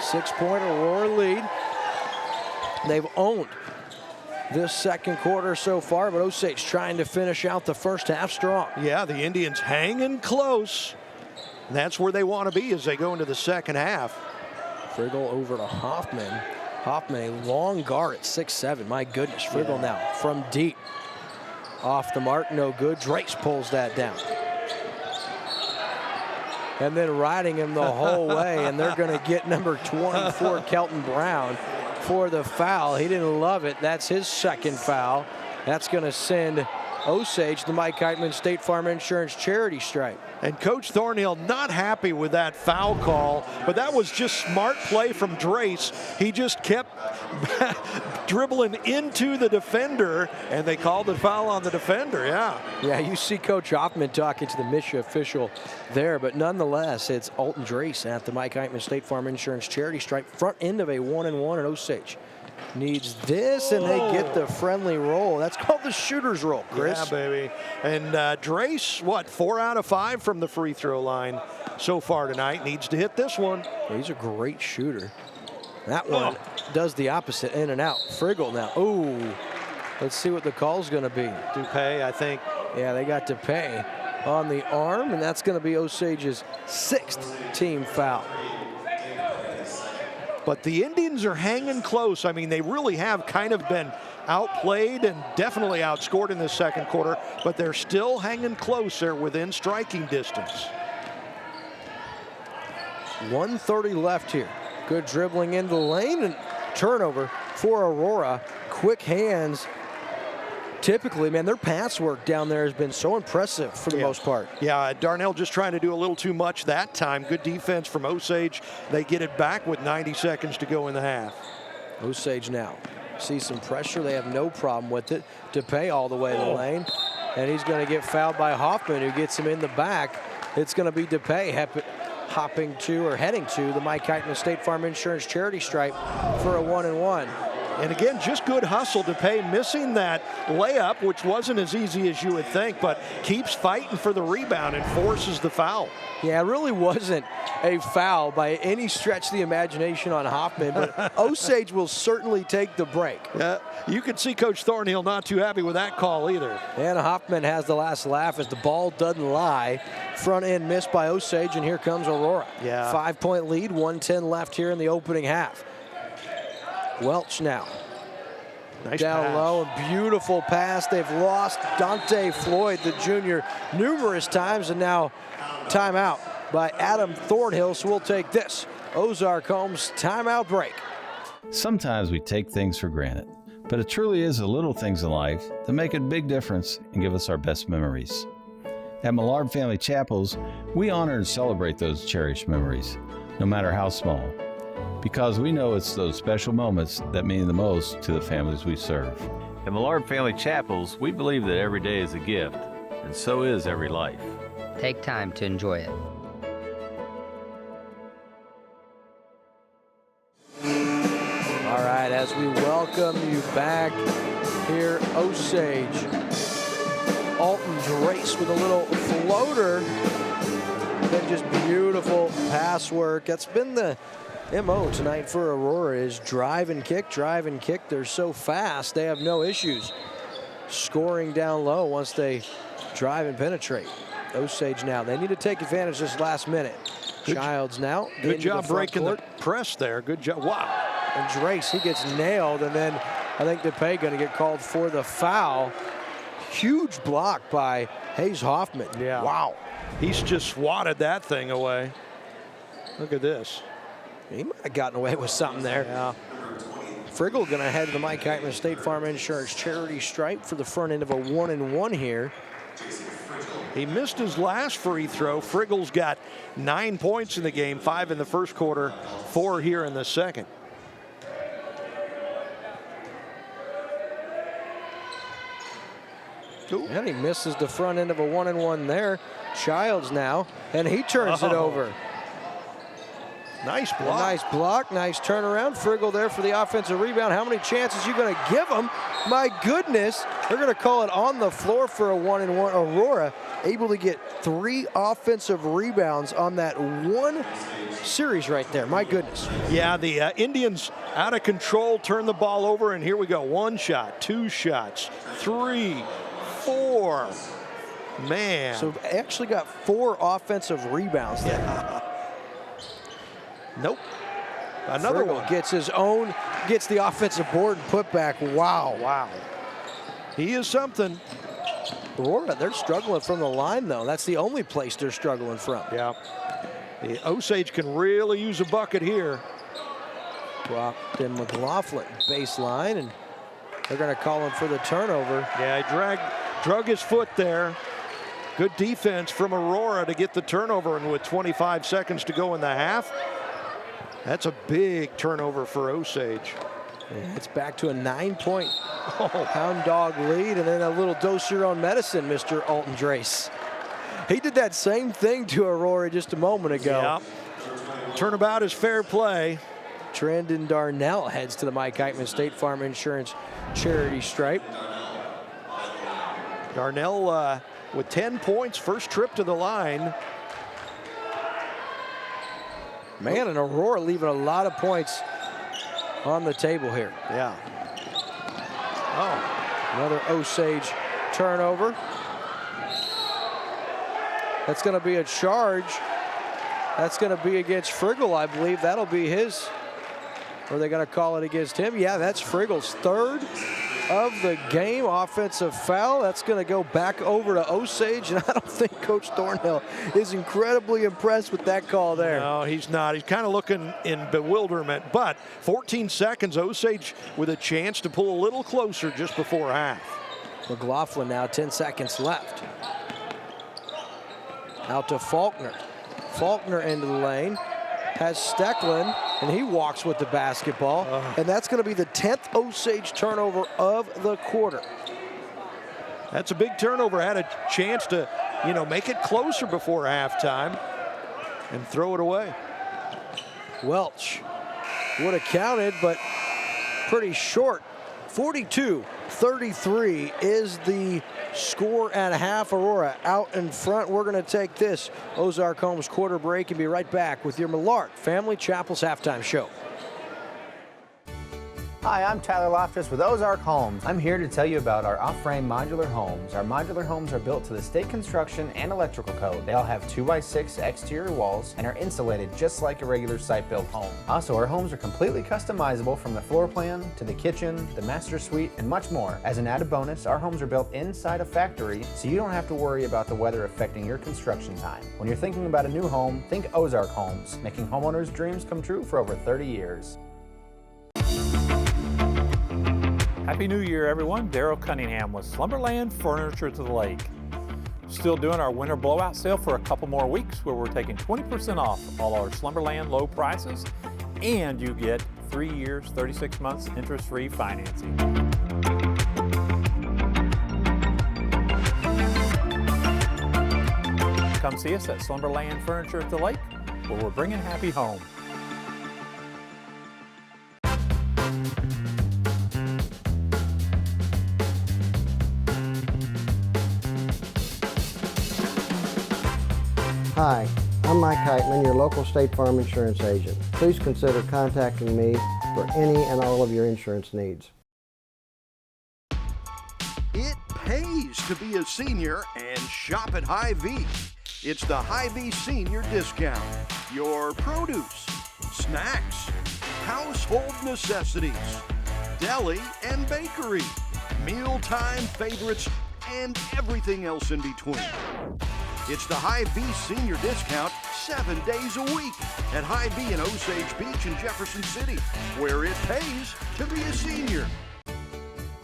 6-point Aurora lead. They've owned this second quarter so far, but Osage trying to finish out the first half strong. Yeah, the Indians hanging close. And that's where they want to be as they go into the second half. Friggle over to Hoffman. Hoffman, a long guard at 6'7". My goodness, Friggle now from deep. Off the mark, no good. Drace pulls that down. And then riding him the whole way, and they're going to get number 24, Kelton Brown, for the foul. He didn't love it. That's his second foul. That's going to send Osage the Mike Heitman State Farm Insurance charity stripe. And Coach Thornhill not happy with that foul call, but that was just smart play from Drace. He just kept dribbling into the defender, and they called the foul on the defender, yeah. Yeah, you see Coach Hoffman talking to the Misha official there, but nonetheless, it's Alton Drace at the Mike Heitman State Farm Insurance charity stripe, front end of a 1-and-1, and Osage needs this, and they get the friendly roll. That's called the shooter's roll, Chris. Yeah, baby. And Drace, what, 4 out of 5 from the free throw line so far tonight. Needs to hit this one. Yeah, he's a great shooter. That one does the opposite, in and out. Friggle now. Ooh, let's see what the call's going to be. DePay, I think. Yeah, they got DePay on the arm, and that's going to be Osage's 6th team foul. But the Indians are hanging close. I mean, they really have kind of been outplayed and definitely outscored in the second quarter, but they're still hanging close there within striking distance. 1:30 left here. Good dribbling into the lane and turnover for Aurora. Quick hands. Typically, man, their pass work down there has been so impressive for the most part. Yeah, Darnell just trying to do a little too much that time. Good defense from Osage. They get it back with 90 seconds to go in the half. Osage now see some pressure. They have no problem with it. DePay all the way to the lane. And he's going to get fouled by Hoffman, who gets him in the back. It's going to be DePay heading to the Mike Heitman State Farm Insurance charity stripe for a 1-and-1. And again, just good hustle. DePay missing that layup, which wasn't as easy as you would think, but keeps fighting for the rebound and forces the foul. Yeah, it really wasn't a foul by any stretch of the imagination on Hoffman, but Osage will certainly take the break. Yeah, you can see Coach Thornhill not too happy with that call either. And Hoffman has the last laugh as the ball doesn't lie. Front end missed by Osage, and here comes Aurora. Yeah. 5-point lead, 1:10 left here in the opening half. Welch now. Nice down pass. low, and beautiful pass. They've lost Dante Floyd, the junior, numerous times, and now timeout by Adam Thornhill. So we'll take this Ozark Homes timeout break. Sometimes we take things for granted, but it truly is the little things in life that make a big difference and give us our best memories. At Millard Family Chapels, we honor and celebrate those cherished memories, no matter how small, because we know it's those special moments that mean the most to the families we serve. At Millard Family Chapels, we believe that every day is a gift, and so is every life. Take time to enjoy it. All right, as we welcome you back here, Osage. Alton Drace with a little floater. Then just beautiful pass work. That's been the MO tonight for Aurora, is drive and kick, drive and kick. They're so fast, they have no issues scoring down low once they drive and penetrate. Osage now, they need to take advantage this last minute. Childs now. Good job breaking the press there. Good job. Wow. And Drace, he gets nailed, and then I think DePay going to get called for the foul. Huge block by Hayes Hoffman. Yeah. Wow. He's just swatted that thing away. Look at this. He might have gotten away with something there. Yeah. Friggle going to head to the Mike Heitman State Farm Insurance charity stripe for the front end of a 1-and-1 here. He missed his last free throw. Friggle's got 9 points in the game, 5 in the first quarter, 4 here in the second. Ooh. And he misses the front end of a 1-and-1 there. Childs now, and he turns it over. Nice block. Nice block, nice turnaround. Friggle there for the offensive rebound. How many chances you going to give him? My goodness, they're going to call it on the floor for a 1-and-1. Aurora able to get 3 offensive rebounds on that one series right there. My goodness. Yeah, the Indians out of control, turn the ball over, and here we go. 1 shot, 2 shots, 3, 4. Man. So actually got 4 offensive rebounds there. Yeah. Nope. Another Friggle one. Gets his own, gets the offensive board and put back. Wow. Wow. He is something. Aurora, they're struggling from the line, though. That's the only place they're struggling from. Yeah. The Osage can really use a bucket here. Brockton McLaughlin baseline, and they're going to call him for the turnover. Yeah, he drug his foot there. Good defense from Aurora to get the turnover, and with 25 seconds to go in the half, that's a big turnover for Osage. Yeah, it's back to a 9-point Hound Dog lead, and then a little dose your own medicine, Mr. Alton Drace. He did that same thing to Aurora just a moment ago. Yeah. Turnabout is fair play. Trendon Darnell heads to the Mike Heitman State Farm Insurance charity stripe. Darnell with 10 points, first trip to the line. Man, and Aurora leaving a lot of points on the table here. Yeah. Oh, another Osage turnover. That's going to be a charge. That's going to be against Friggle, I believe. That'll be his. Or are they going to call it against him? Yeah, that's Friggle's 3rd of the game. Offensive foul. That's going to go back over to Osage, and I don't think Coach Thornhill is incredibly impressed with that call there. No, he's not. He's kind of looking in bewilderment, but 14 seconds, Osage with a chance to pull a little closer just before half. McLaughlin now, 10 seconds left. Out to Faulkner. Faulkner into the lane. Has Stecklin, and he walks with the basketball. And that's going to be the 10th Osage turnover of the quarter. That's a big turnover. Had a chance to, make it closer before halftime and throw it away. Welch would have counted, but pretty short. 42-33 is the score at half. Aurora out in front. We're going to take this Ozark Homes quarter break and be right back with your Millard Family Chapel's halftime show. Hi, I'm Tyler Loftus with Ozark Homes. I'm here to tell you about our off-frame modular homes. Our modular homes are built to the state construction and electrical code. They all have 2x6 exterior walls and are insulated just like a regular site-built home. Also, our homes are completely customizable from the floor plan to the kitchen, the master suite, and much more. As an added bonus, our homes are built inside a factory, so you don't have to worry about the weather affecting your construction time. When you're thinking about a new home, think Ozark Homes, making homeowners' dreams come true for over 30 years. Happy New Year, everyone. Daryl Cunningham with Slumberland Furniture to the Lake. Still doing our winter blowout sale for a couple more weeks where we're taking 20% off all our Slumberland low prices, and you get 3 years, 36 months interest-free financing. Come see us at Slumberland Furniture at the Lake, where we're bringing happy home. Hi, I'm Mike Heitman, your local State Farm insurance agent. Please consider contacting me for any and all of your insurance needs. It pays to be a senior and shop at Hy-Vee. It's the Hy-Vee Senior Discount. Your produce, snacks, household necessities, deli and bakery, mealtime favorites, and everything else in between. It's the Hy-Vee Senior Discount 7 days a week at Hy-Vee in Osage Beach and Jefferson City, where it pays to be a senior.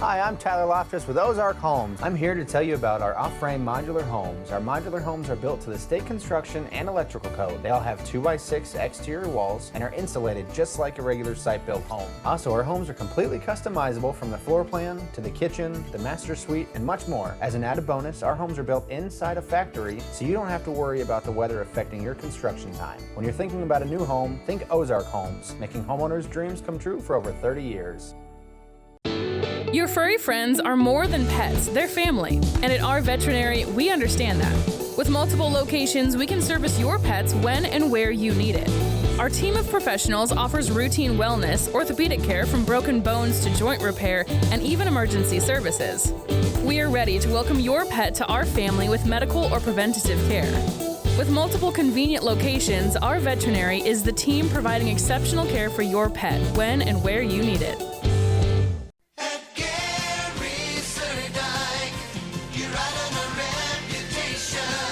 Hi, I'm Tyler Loftus with Ozark Homes. I'm here to tell you about our off-frame modular homes. Our modular homes are built to the state construction and electrical code. They all have 2x6 exterior walls and are insulated just like a regular site-built home. Also, our homes are completely customizable from the floor plan to the kitchen, the master suite, and much more. As an added bonus, our homes are built inside a factory, so you don't have to worry about the weather affecting your construction time. When you're thinking about a new home, think Ozark Homes, making homeowners' dreams come true for over 30 years. Your furry friends are more than pets, they're family. And at our veterinary, we understand that. With multiple locations, we can service your pets when and where you need it. Our team of professionals offers routine wellness, orthopedic care from broken bones to joint repair, and even emergency services. We are ready to welcome your pet to our family with medical or preventative care. With multiple convenient locations, our veterinary is the team providing exceptional care for your pet when and where you need it.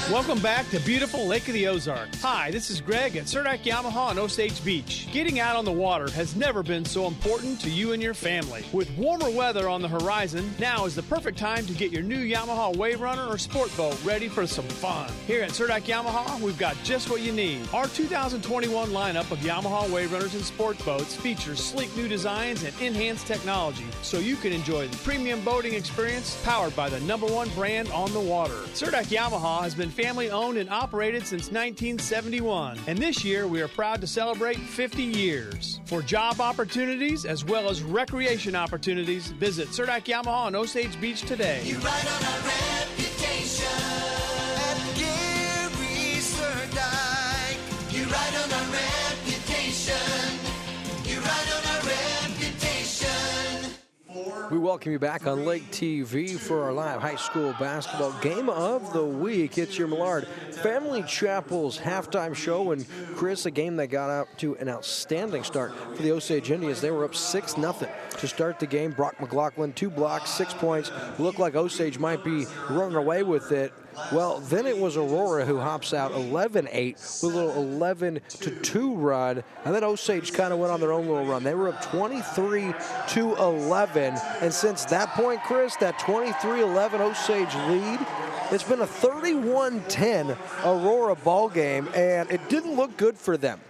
Welcome back to beautiful Lake of the Ozarks. Hi, this is Greg at Surdak Yamaha on Osage Beach. Getting out on the water has never been so important to you and your family. With warmer weather on the horizon, now is the perfect time to get your new Yamaha Wave Runner or sport boat ready for some fun. Here at Surdak Yamaha, we've got just what you need. Our 2021 lineup of Yamaha Wave Runners and sport boats features sleek new designs and enhanced technology, so you can enjoy the premium boating experience powered by the #1 brand on the water. Surdak Yamaha has been family owned and operated since 1971. And this year we are proud to celebrate 50 years. For job opportunities as well as recreation opportunities, visit Surdak Yamaha on Osage Beach today. You ride on our reputation at Gary Surdak. You ride on our reputation. You ride on our reputation. We welcome welcome you back on Lake TV for our live high school basketball game of the week. It's your Millard Family Chapel's halftime show. And Chris, a game that got out to an outstanding start for the Osage Indians. They were up 6-0 to start the game. Brock McLaughlin, 2 blocks, 6 points. Looked like Osage might be running away with it. Well, then it was Aurora who hops out 11-8 with a little 11-2 run. And then Osage kind of went on their own little run. They were up 23-11. And since that point, Chris, that 23-11 Osage lead, it's been a 31-10 Aurora ball game, and it didn't look good for them.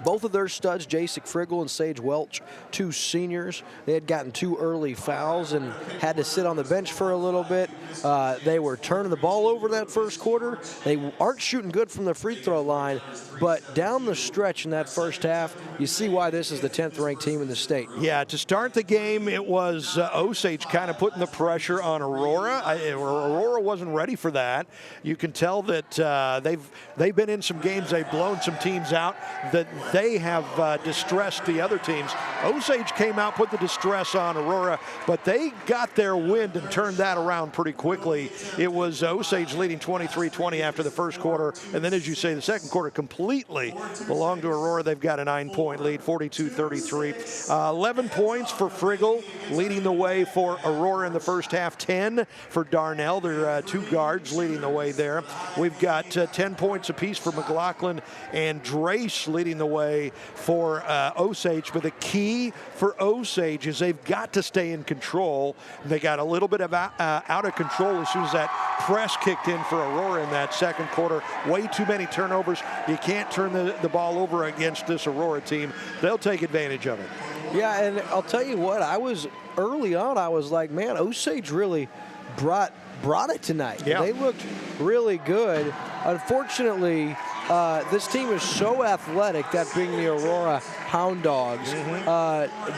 Both of their studs, Jasek Friggle and Sage Welch, 2 seniors, they had gotten 2 early fouls and had to sit on the bench for a little bit. They were turning the ball over that first quarter. They aren't shooting good from the free throw line, but down the stretch in that first half, you see why this is the 10th ranked team in the state. Yeah, to start the game, it was Osage kind of putting the pressure on Aurora. Aurora wasn't ready for that. You can tell that they've been in some games, they've blown some teams out that they have distressed the other teams. Osage came out, put the distress on Aurora, but they got their wind and turned that around pretty quickly. It was Osage leading 23-20 after the first quarter, and then, as you say, the second quarter completely belonged to Aurora. They've got a 9-point lead, 42-33. 11 points for Friggle, leading the way for Aurora in the first half. 10 for Darnell. They're 2 guards leading the way there. We've got 10 points apiece for McLaughlin and Drace leading the way for Osage, but the key for Osage is they've got to stay in control. They got a little bit of out of control as soon as that press kicked in for Aurora in that second quarter. Way too many turnovers. You can't turn the ball over against this Aurora team. They'll take advantage of it. Yeah, and I'll tell you what, early on, I was like, man, Osage really brought it tonight. Yeah. They looked really good. Unfortunately, this team is so athletic, that being the Aurora Hound Dogs.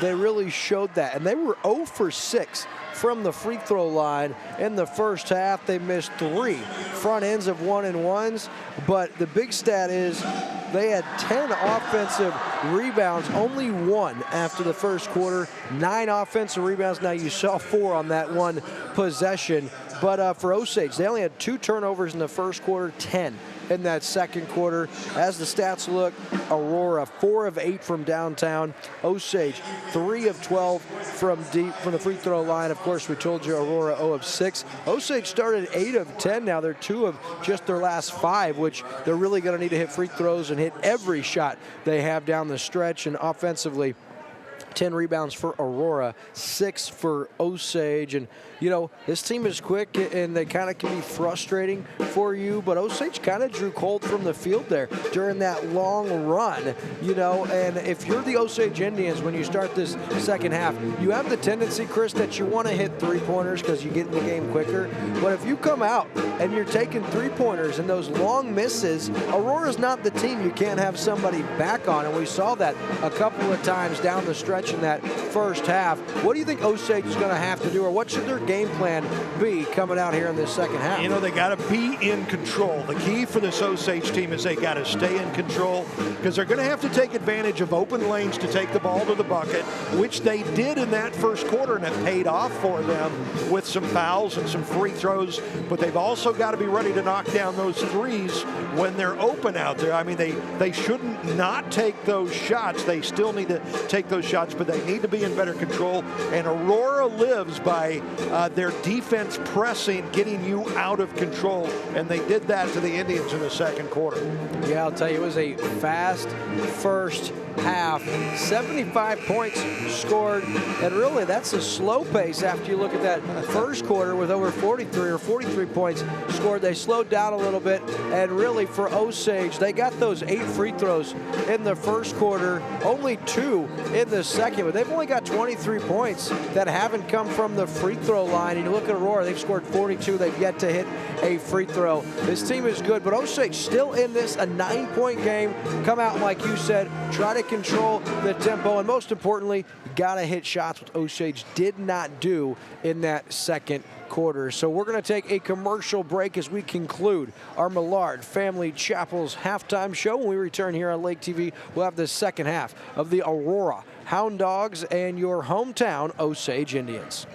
They really showed that. And they were 0 for 6 from the free throw line in the first half. They missed 3 front ends of 1-and-1s. But the big stat is they had 10 offensive rebounds, only 1 after the first quarter. 9 offensive rebounds. Now you saw 4 on that one possession. But for Osage, they only had 2 turnovers in the first quarter, 10 in that second quarter. As the stats look, Aurora 4 of 8 from downtown. Osage 3 of 12 from deep from the free throw line. Of course, we told you Aurora 0 of 6. Osage started 8 of 10. Now they're 2 of just their last 5, which they're really going to need to hit free throws and hit every shot they have down the stretch. And offensively, 10 rebounds for Aurora, 6 for Osage. And, you know, this team is quick and they kind of can be frustrating for you, but Osage kind of drew cold from the field there during that long run, you know. And if you're the Osage Indians, when you start this second half, you have the tendency, Chris, that you want to hit 3-pointers because you get in the game quicker. But if you come out and you're taking 3-pointers and those long misses, Aurora's not the team you can't have somebody back on. And we saw that a couple of times down the stretch in that first half. What do you think Osage is going to have to do, or what should their game plan be coming out here in this second half? You know, they got to be in control. The key for this Osage team is they got to stay in control, because they're going to have to take advantage of open lanes to take the ball to the bucket, which they did in that first quarter, and it paid off for them with some fouls and some free throws. But they've also got to be ready to knock down those threes when they're open out there. I mean, they shouldn't not take those shots. They still need to take those shots, but they need to be in better control. And Aurora lives by their defense pressing, getting you out of control, and they did that to the Indians in the second quarter. Yeah, I'll tell you, it was a fast first half. 75 points scored, and really that's a slow pace after you look at that first quarter with over 43 or 43 points scored. They slowed down a little bit, and really for Osage, they got those 8 free throws in the first quarter, only 2 in the second, but they've only got 23 points that haven't come from the free throw line. And you look at Aurora, they've scored 42. They've yet to hit a free throw. This team is good, but Osage still in this, a 9-point game. Come out, like you said, try to control the tempo, and most importantly, got to hit shots, which Osage did not do in that second quarter. So we're going to take a commercial break as we conclude our Millard Family Chapel's halftime show. When we return here on Lake TV, we'll have the second half of the Aurora Hound Dogs and your hometown Osage Indians.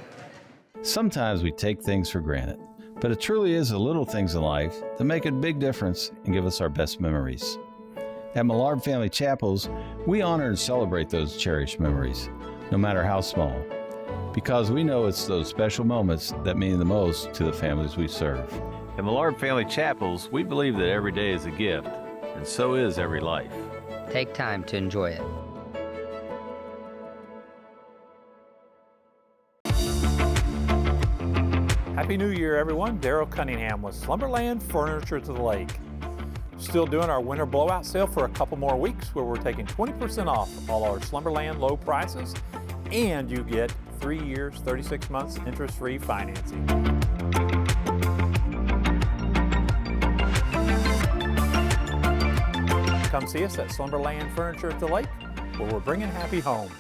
Sometimes we take things for granted, but it truly is the little things in life that make a big difference and give us our best memories. At Millard Family Chapels, we honor and celebrate those cherished memories, no matter how small, because we know it's those special moments that mean the most to the families we serve. At Millard Family Chapels, we believe that every day is a gift, and so is every life. Take time to enjoy it. Happy New Year, everyone. Daryl Cunningham with Slumberland Furniture to the Lake. Still doing our winter blowout sale for a couple more weeks where we're taking 20% off all our Slumberland low prices, and you get 3 years, 36 months interest-free financing. Come see us at Slumberland Furniture at the Lake, where we're bringing happy home.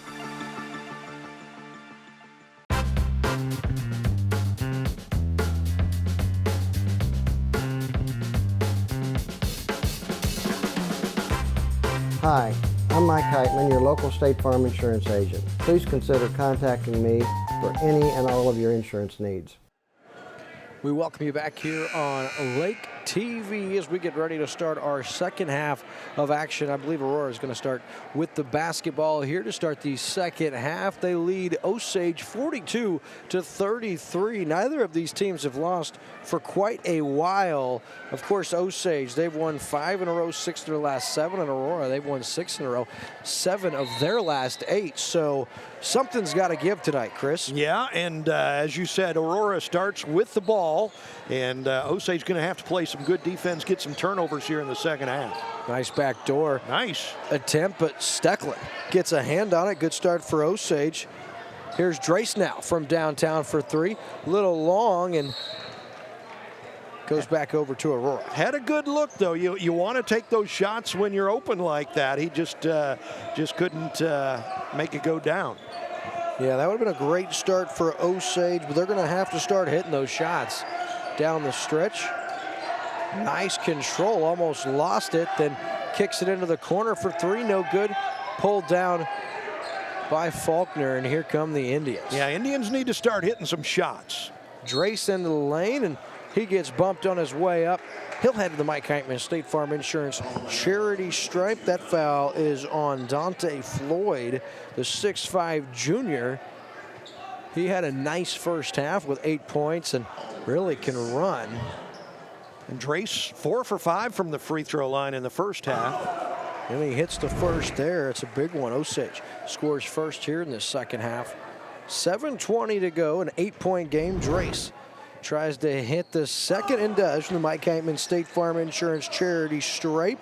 Hi, I'm Mike Heitman, your local State Farm insurance agent. Please consider contacting me for any and all of your insurance needs. We welcome you back here on Lake TV as we get ready to start our second half of action. I believe Aurora is going to start with the basketball here to start the second half. They lead Osage 42-33. Neither of these teams have lost for quite a while. Of course, Osage, they've won 5 in a row, 6 of their last 7. And Aurora, they've won 6 in a row, 7 of their last 8. So something's got to give tonight, Chris. Yeah, and as you said, Aurora starts with the ball, and Osage going to have to play some good defense, get some turnovers here in the second half. Nice back door. Nice attempt, but Stecklin gets a hand on it. Good start for Osage. Here's Drace now from downtown for 3. Little long and goes back over to Aurora. Had a good look, though. You want to take those shots when you're open like that. He just couldn't make it go down. Yeah, that would have been a great start for Osage, but they're going to have to start hitting those shots down the stretch. Nice control, almost lost it, then kicks it into the corner for 3, no good. Pulled down by Faulkner, and here come the Indians. Yeah, Indians need to start hitting some shots. Drace into the lane, and he gets bumped on his way up. He'll head to the Mike Heitman State Farm Insurance charity stripe. That foul is on Dante Floyd, the 6'5 junior. He had a nice first half with 8 points and really can run. And Drace 4 for 5 from the free throw line in the first half. And he hits the first there. It's a big one. Osage scores first here in the second half. 7:20 to go, an 8-point game. Drace tries to hit the second and does from the Mike Heitman State Farm Insurance charity stripe.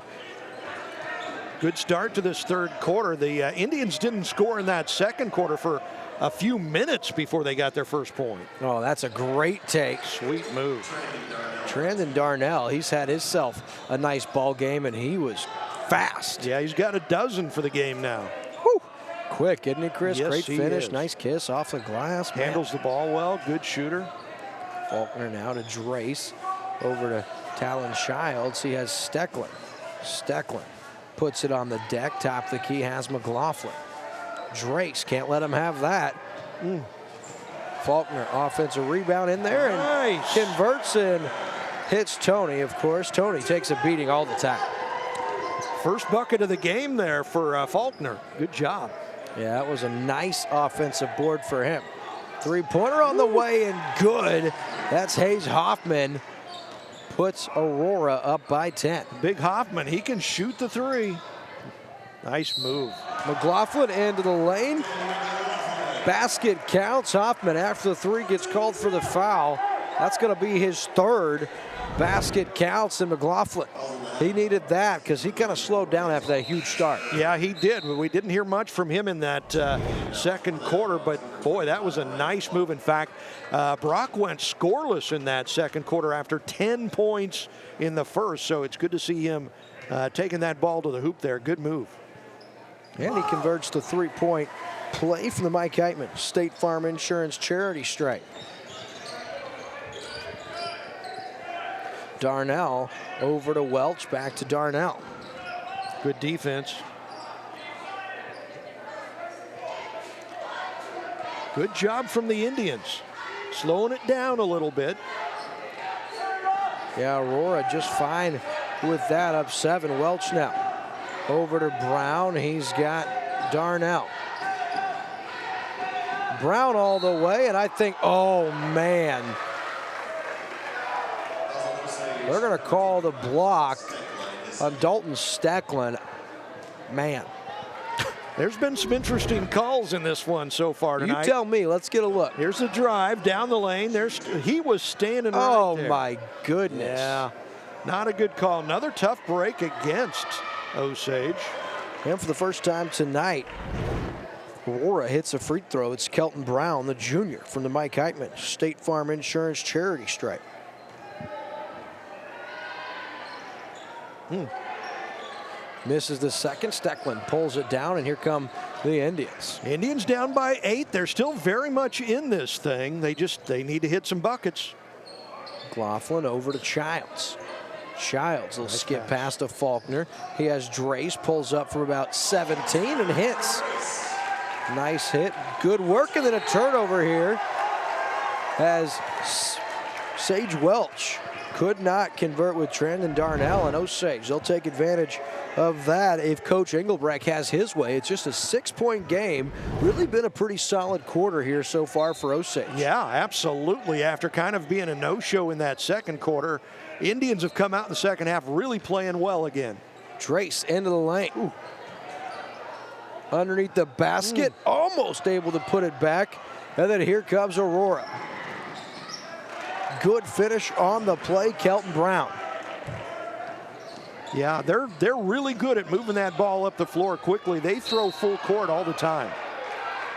Good start to this third quarter. The Indians didn't score in that second quarter for a few minutes before they got their first point. Oh, that's a great take. Sweet move. Trandon Darnell, he's had himself a nice ball game, and he was fast. Yeah, he's got a dozen for the game now. Whew. Quick, isn't he, Chris? Yes, great finish, is. Nice kiss off the glass. Handles the ball well, good shooter. Faulkner now to Drace, over to Talon Childs. He has Stecklin. Stecklin puts it on the deck, top of the key has McLaughlin. Drace can't let him have that. Faulkner, offensive rebound in there and converts and hits Tony, of course. Tony takes a beating all the time. First bucket of the game there for Faulkner. Good job. Yeah, that was a nice offensive board for him. Three-pointer on the way and good. That's Hayes Hoffman. Puts Aurora up by 10. Big Hoffman, he can shoot the 3. Nice move. McLaughlin into the lane. Basket counts. Hoffman, after the 3, gets called for the foul. That's going to be his 3rd. Basket counts, and McLaughlin, he needed that because he kind of slowed down after that huge start. Yeah, he did. We didn't hear much from him in that second quarter, but boy, that was a nice move. In fact, Brock went scoreless in that second quarter after 10 points in the first, so it's good to see him taking that ball to the hoop there. Good move. And he converts the 3-point play from the Mike Heitman State Farm Insurance charity stripe. Darnell over to Welch, back to Darnell. Good defense. Good job from the Indians. slowing it down a little bit. Yeah, Aurora just fine with that, up 7. Welch now over to Brown. He's got Darnell. Brown all the way, and I think, oh man, they're going to call the block on Dalton Stecklin. Man. There's been some interesting calls in this one so far tonight. You tell me. Let's get a look. Here's the drive down the lane. He was standing right there. Oh, my goodness. Yeah, not a good call. Another tough break against Osage. And for the first time tonight, Aurora hits a free throw. It's Kelton Brown, the junior, from the Mike Heitman State Farm Insurance charity stripe. Misses the second. Stecklin pulls it down, and here come the Indians. Indians down by 8. They're still very much in this thing. They need to hit some buckets. McLaughlin over to Childs. Childs will skip past to Faulkner. He has Drace, pulls up from about 17 and hits. Nice hit, good work, and then a turnover here as Sage Welch could not convert with Trendon Darnell and Osage. They'll take advantage of that if Coach Engelbrecht has his way. It's just a 6-point game. Really been a pretty solid quarter here so far for Osage. Yeah, absolutely. After kind of being a no-show in that second quarter, Indians have come out in the second half really playing well again. Trace into the lane. Ooh. Underneath the basket, almost able to put it back. And then here comes Aurora. Good finish on the play, Kelton Brown. Yeah, they're really good at moving that ball up the floor quickly. They throw full court all the time.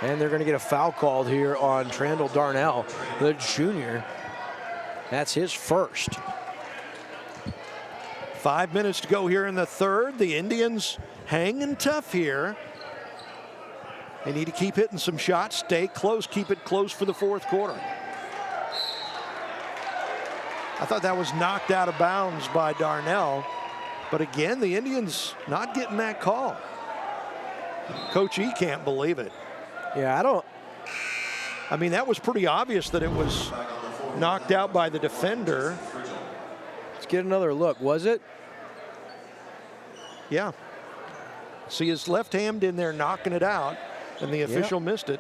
And they're going to get a foul called here on Trendon Darnell, the junior. That's his first. 5 minutes to go here in the third. The Indians hanging tough here. They need to keep hitting some shots, stay close, keep it close for the fourth quarter. I thought that was knocked out of bounds by Darnell. But again, the Indians not getting that call. Coach E can't believe it. Yeah, I mean, that was pretty obvious that it was knocked out by the defender. Let's get another look. Was it? Yeah. See his left hand in there knocking it out, and the official missed it.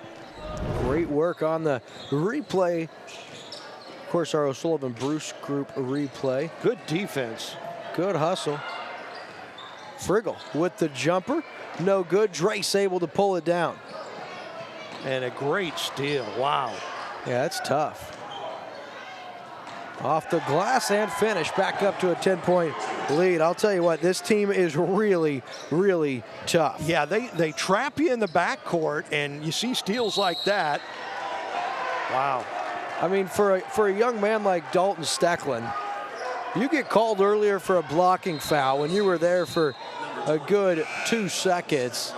Great work on the replay. Of course, our O'Sullivan Bruce Group replay. Good defense. Good hustle. Friggle with the jumper. No good. Drace able to pull it down. And a great steal. Wow. Yeah, that's tough. Off the glass and finish. Back up to a 10-point lead. I'll tell you what, this team is really, really tough. Yeah, they trap you in the backcourt, and you see steals like that. Wow. I mean, for a young man like Dalton Stecklin, you get called earlier for a blocking foul when you were there for a good 2 seconds.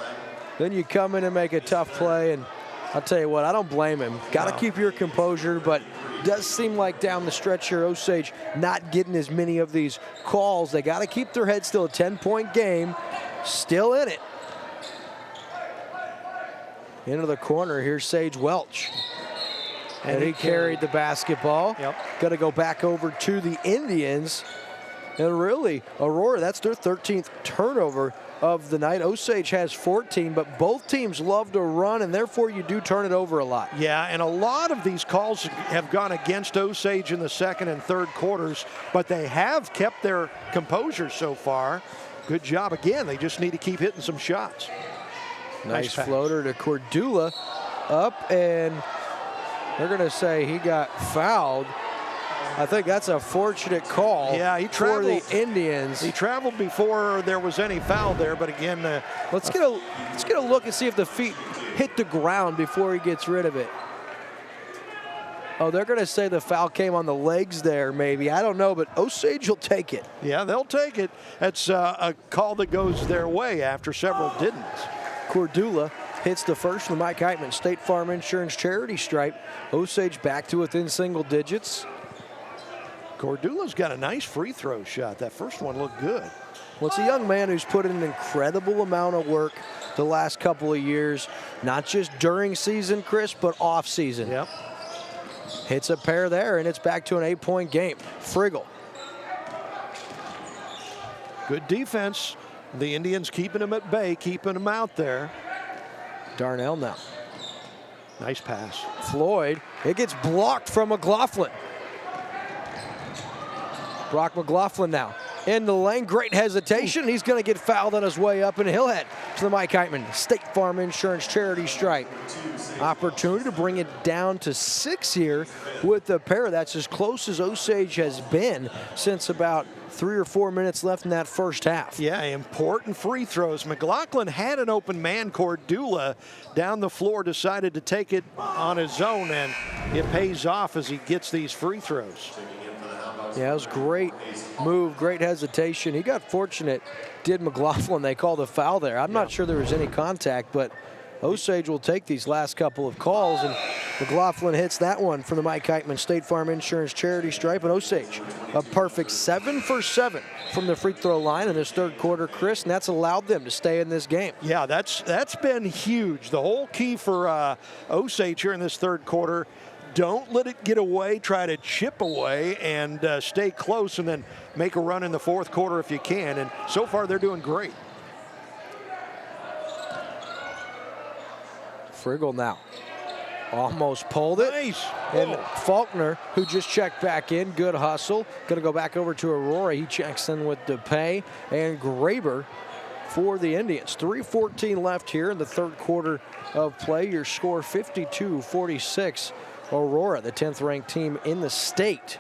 Then you come in and make a tough play, and I'll tell you what, I don't blame him. Got to keep your composure, but does seem like down the stretch here, Osage not getting as many of these calls. They got to keep their head still. A 10-point game, still in it. Into the corner, here's Sage Welch. And he carried the basketball. Yep. Got to go back over to the Indians. And really, Aurora, that's their 13th turnover of the night. Osage has 14, but both teams love to run, and therefore you do turn it over a lot. Yeah, and a lot of these calls have gone against Osage in the second and third quarters, but they have kept their composure so far. Good job. Again, they just need to keep hitting some shots. Nice floater to Cordula. Up, and they're going to say he got fouled. I think that's a fortunate call. Yeah, he traveled for the Indians. He traveled before there was any foul there, but again, let's get a look and see if the feet hit the ground before he gets rid of it. Oh, they're going to say the foul came on the legs there, maybe. I don't know, but Osage will take it. Yeah, they'll take it. That's a call that goes their way after several didn't. Cordula hits the first from the Mike Heitman State Farm Insurance charity stripe. Osage back to within single digits. Cordula's got a nice free throw shot. That first one looked good. Well, it's a young man who's put in an incredible amount of work the last couple of years, not just during season, Chris, but off season. Yep. Hits a pair there, and it's back to an 8-point game. Friggle. Good defense. The Indians keeping them at bay, keeping them out there. Darnell now. Nice pass. Floyd. It gets blocked from McLaughlin. Brock McLaughlin now in the lane. Great hesitation. He's going to get fouled on his way up, and he'll head to the Mike Heitman State Farm Insurance charity stripe. Opportunity to bring it down to 6 here with the pair. That's as close as Osage has been since about 3 or 4 minutes left in that first half. Yeah, important free throws. McLaughlin had an open man. Cordula down the floor decided to take it on his own, and it pays off as he gets these free throws. Yeah, it was great move, great hesitation. He got fortunate, did McLaughlin. They called a foul there. I'm not sure there was any contact, but Osage will take these last couple of calls, and McLaughlin hits that one from the Mike Heitman State Farm Insurance charity stripe. And Osage, a perfect 7 for 7 from the free throw line in this third quarter, Chris, and that's allowed them to stay in this game. Yeah, that's been huge. The whole key for Osage here in this third quarter, don't let it get away. Try to chip away and stay close, and then make a run in the fourth quarter if you can. And so far, they're doing great. Friggle now. Almost pulled it. Nice. And Faulkner, who just checked back in, good hustle. Going to go back over to Aurora. He checks in with DePay and Graber for the Indians. 3:14 left here in the third quarter of play. Your score 52-46. Aurora, the 10th ranked team in the state.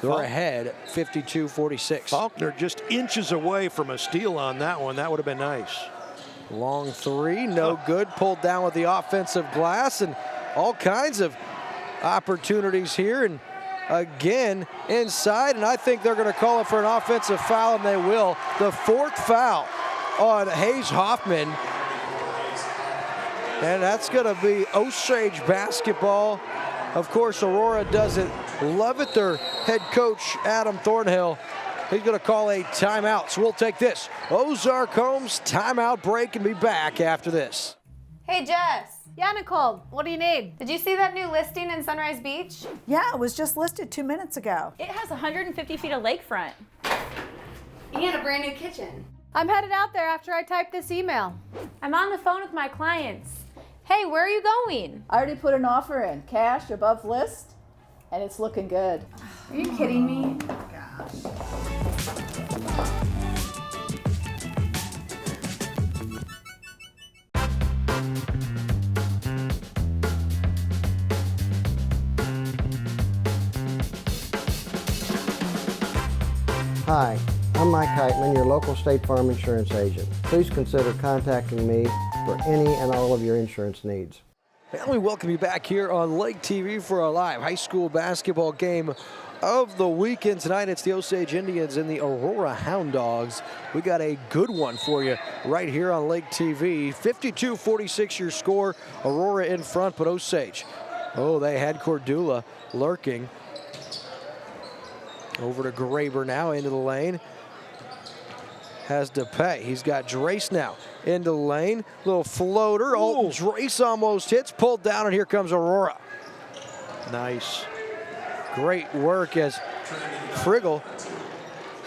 They're ahead 52-46. Faulkner just inches away from a steal on that one. That would have been nice. Long three, no good. Pulled down with the offensive glass, and all kinds of opportunities here. And again, inside, and I think they're going to call it for an offensive foul, and they will. The fourth foul on Hayes Hoffman. And that's going to be Osage basketball. Of course, Aurora doesn't love it. Their head coach, Adam Thornhill, he's going to call a timeout. So we'll take this Ozark Homes timeout break and be back after this. Hey, Jess. Yeah, Nicole, what do you need? Did you see that new listing in Sunrise Beach? Yeah, it was just listed 2 minutes ago. It has 150 feet of lakefront. And a brand new kitchen. I'm headed out there after I type this email. I'm on the phone with my clients. Hey, where are you going? I already put an offer in, cash above list, and it's looking good. Are you kidding me? Hi, I'm Mike Heitman, your local State Farm Insurance agent. Please consider contacting me for any and all of your insurance needs. And we welcome you back here on Lake TV for a live high school basketball game of the weekend. Tonight it's the Osage Indians and the Aurora Hound Dogs. We got a good one for you right here on Lake TV. 52-46 your score. Aurora in front, but Osage. Oh, they had Cordula lurking. Over to Graber now into the lane. Has DePay. He's got Drace now into the lane. Little floater. Oh, Drace almost hits. Pulled down, and here comes Aurora. Nice. Great work as Friggle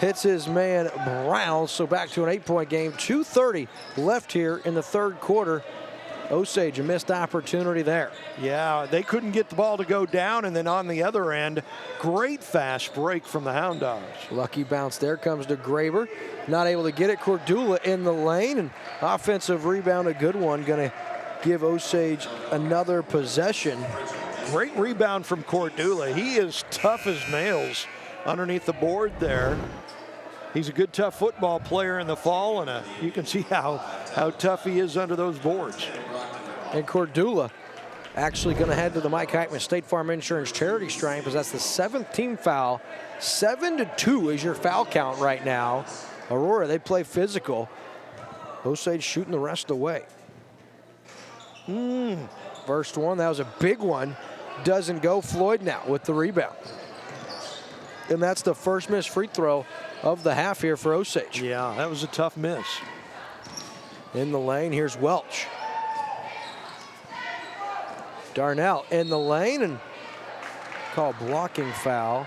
hits his man Brown. So back to an 8-point game. 2:30 left here in the third quarter. Osage, a missed opportunity there. Yeah, they couldn't get the ball to go down, and then on the other end, great fast break from the Hound Dogs. Lucky bounce there comes to Graber. Not able to get it. Cordula in the lane, and offensive rebound, a good one. Going to give Osage another possession. Great rebound from Cordula. He is tough as nails underneath the board there. He's a good, tough football player in the fall, and you can see how tough he is under those boards. And Cordula actually going to head to the Mike Heitman State Farm Insurance charity stripe, because that's the 7th team foul. 7-2 is your foul count right now. Aurora, they play physical. Osage shooting the rest away. First one, that was a big one. Doesn't go. Floyd now with the rebound. And that's the first missed free throw of the half here for Osage. Yeah, that was a tough miss. In the lane, here's Welch. Darnell in the lane, and call blocking foul.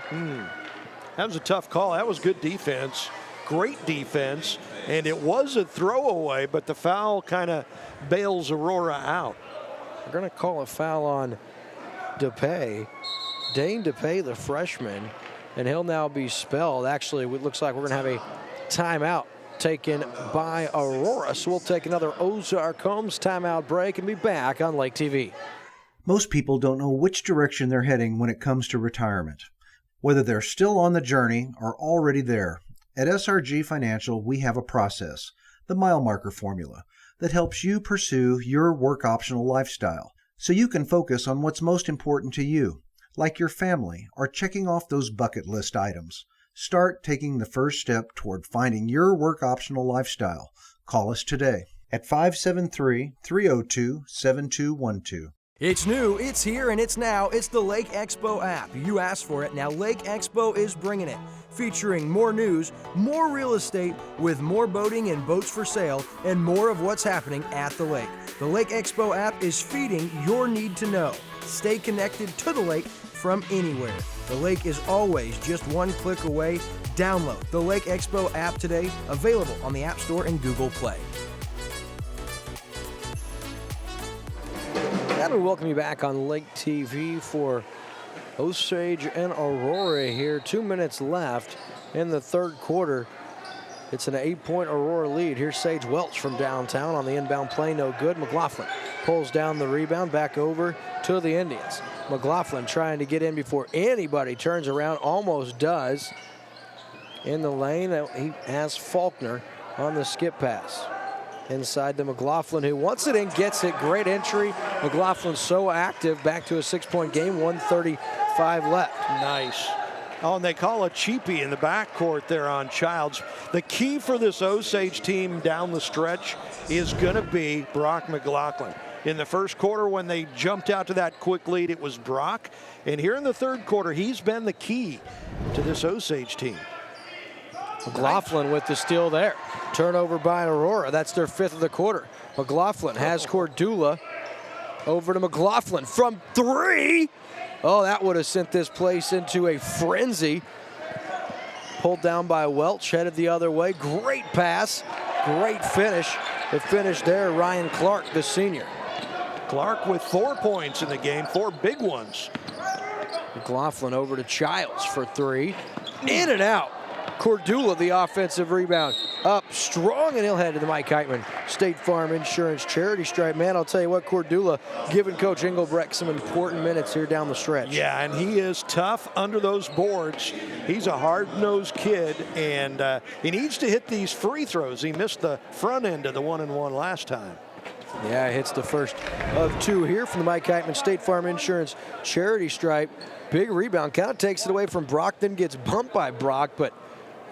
That was a tough call. That was good defense. Great defense. And it was a throwaway, but the foul kind of bails Aurora out. We're going to call a foul on DePay. Dane DePay, the freshman, and he'll now be spelled. Actually, it looks like we're going to have a timeout taken by Aurora. So we'll take another Ozark Homes timeout break and be back on Lake TV. Most people don't know which direction they're heading when it comes to retirement, whether they're still on the journey or already there. At SRG Financial, we have a process, the mile marker formula, that helps you pursue your work optional lifestyle so you can focus on what's most important to you, like your family or checking off those bucket list items. Start taking the first step toward finding your work optional lifestyle. Call us today at 573-302-7212. It's new, it's here, and it's now. It's the Lake Expo app. You asked for it. Now Lake Expo is bringing it. Featuring more news, more real estate, with more boating and boats for sale, and more of what's happening at the lake. The Lake Expo app is feeding your need to know. Stay connected to the lake from anywhere. The lake is always just one click away. Download the Lake Expo app today, available on the App Store and Google Play. And we welcome you back on Lake TV for Osage and Aurora here. 2 minutes left in the third quarter. It's an 8-point Aurora lead. Here's Sage Welch from downtown on the inbound play, no good. McLaughlin pulls down the rebound, back over to the Indians. McLaughlin trying to get in before anybody turns around, almost does. In the lane, he has Faulkner on the skip pass. Inside to McLaughlin, who wants it in, gets it. Great entry. McLaughlin so active, back to a 6-point game, 1:35 left. Nice. Oh, and they call a cheapie in the backcourt there on Childs. The key for this Osage team down the stretch is going to be Brock McLaughlin. In the first quarter, when they jumped out to that quick lead, it was Brock. And here in the third quarter, he's been the key to this Osage team. McLaughlin with the steal there. Turnover by Aurora. That's their 5th of the quarter. McLaughlin has Cordula. Over to McLaughlin from 3. Oh, that would have sent this place into a frenzy. Pulled down by Welch, headed the other way. Great pass, great finish. The finish there, Ryan Clark, the senior. Clark with 4 points in the game, 4 big ones. McLaughlin over to Childs for 3. In and out. Cordula, the offensive rebound. Up strong, and he'll head to the Mike Heitman State Farm Insurance charity stripe. Man, I'll tell you what, Cordula giving Coach Engelbrecht some important minutes here down the stretch. Yeah, and he is tough under those boards. He's a hard-nosed kid, and he needs to hit these free throws. He missed the front end of the 1-and-1 last time. Yeah, hits the first of 2 here from the Mike Heitman State Farm Insurance charity stripe. Big rebound, kind of takes it away from Brock, then gets bumped by Brock, but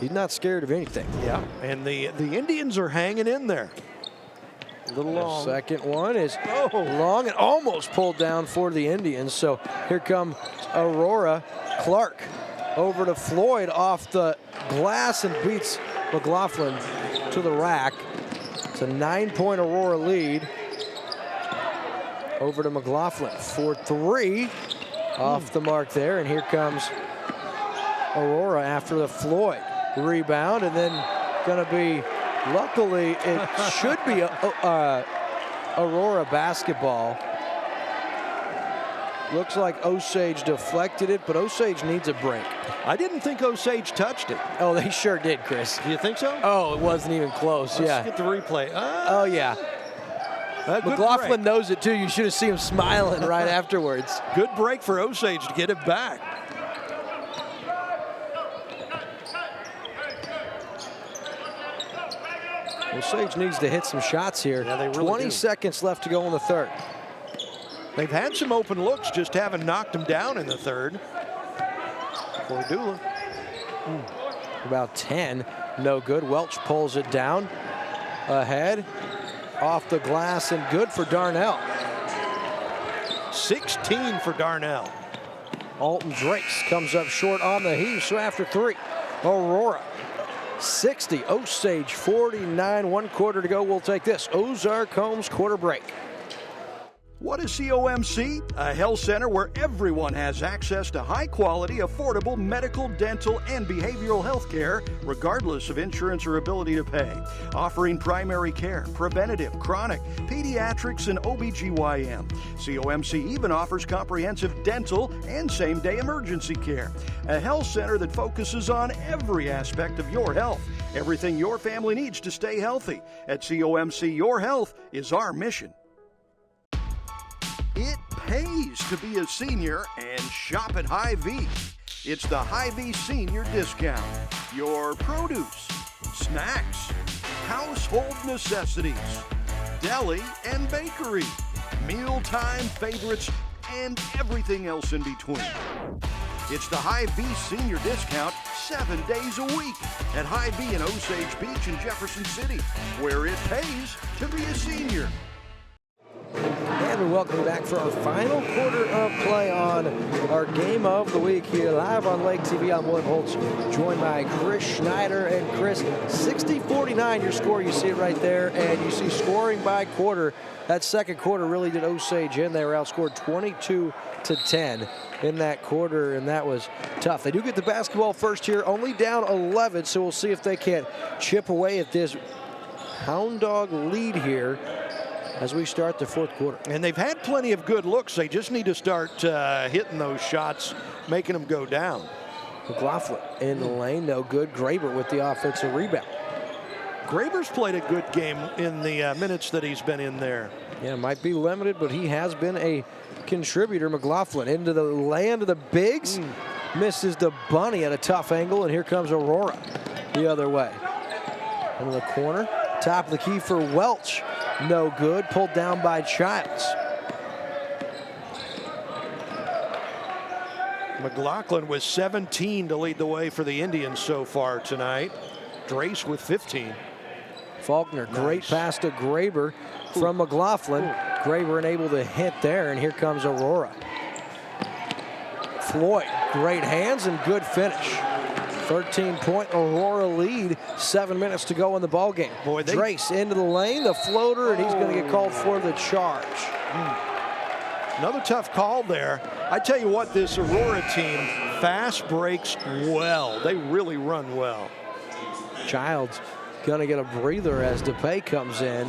he's not scared of anything. Yeah, and the Indians are hanging in there. A little long. The second one is long and almost pulled down for the Indians. So here comes Aurora. Clark over to Floyd off the glass and beats McLaughlin to the rack. It's a 9-point Aurora lead. Over to McLaughlin for 3. Off the mark there, and here comes Aurora after the Floyd rebound, and then going to be, luckily, it should be Aurora basketball. Looks like Osage deflected it, but Osage needs a break. I didn't think Osage touched it. Oh, they sure did, Chris. Do you think so? Oh, it wasn't even close. Let's get the replay. Oh, yeah. McLaughlin knows it, too. You should have seen him smiling right afterwards. Good break for Osage to get it back. Osage needs to hit some shots here. Yeah, they really 20 seconds left to go in the third. They've had some open looks, just haven't knocked them down in the third. Cordula. About 10, no good. Welch pulls it down. Ahead, off the glass, and good for Darnell. 16 for Darnell. Alton Drakes comes up short on the heave, so after 3, Aurora 60, Osage 49, 1 quarter to go. We'll take this Ozark Homes quarter break. What is COMC? A health center where everyone has access to high-quality, affordable medical, dental, and behavioral health care, regardless of insurance or ability to pay. Offering primary care, preventative, chronic, pediatrics, and OBGYN. COMC even offers comprehensive dental and same-day emergency care. A health center that focuses on every aspect of your health. Everything your family needs to stay healthy. At COMC, your health is our mission. It pays to be a senior and shop at Hy-Vee. It's the Hy-Vee Senior Discount. Your produce, snacks, household necessities, deli and bakery, mealtime favorites, and everything else in between. It's the Hy-Vee Senior Discount 7 days a week at Hy-Vee in Osage Beach and Jefferson City, where it pays to be a senior. And we welcome you back for our final quarter of play on our game of the week here live on Lake TV. I'm William Holtz, joined by Chris Schneider. And Chris, 60-49 your score. You see it right there, and you see scoring by quarter. That second quarter really did Osage in. They were outscored 22-10 in that quarter, and that was tough. They do get the basketball first here, only down 11, so we'll see if they can chip away at this Hound Dog lead here as we start the fourth quarter. And they've had plenty of good looks. They just need to start hitting those shots, making them go down. McLaughlin in the lane, no good. Graber with the offensive rebound. Graber's played a good game in the minutes that he's been in there. Yeah, might be limited, but he has been a contributor. McLaughlin into the land of the bigs. Misses the bunny at a tough angle, and here comes Aurora the other way. Into the corner, top of the key for Welch. No good, pulled down by Childs. McLaughlin with 17 to lead the way for the Indians so far tonight. Drace with 15. Faulkner, great pass to Graber from McLaughlin. Graber unable to hit there, and here comes Aurora. Floyd, great hands and good finish. 13-point Aurora lead, 7 minutes to go in the ballgame. Drace into the lane, the floater, and he's going to get called for the charge. Another tough call there. I tell you what, this Aurora team fast breaks well. They really run well. Childs going to get a breather as DePay comes in.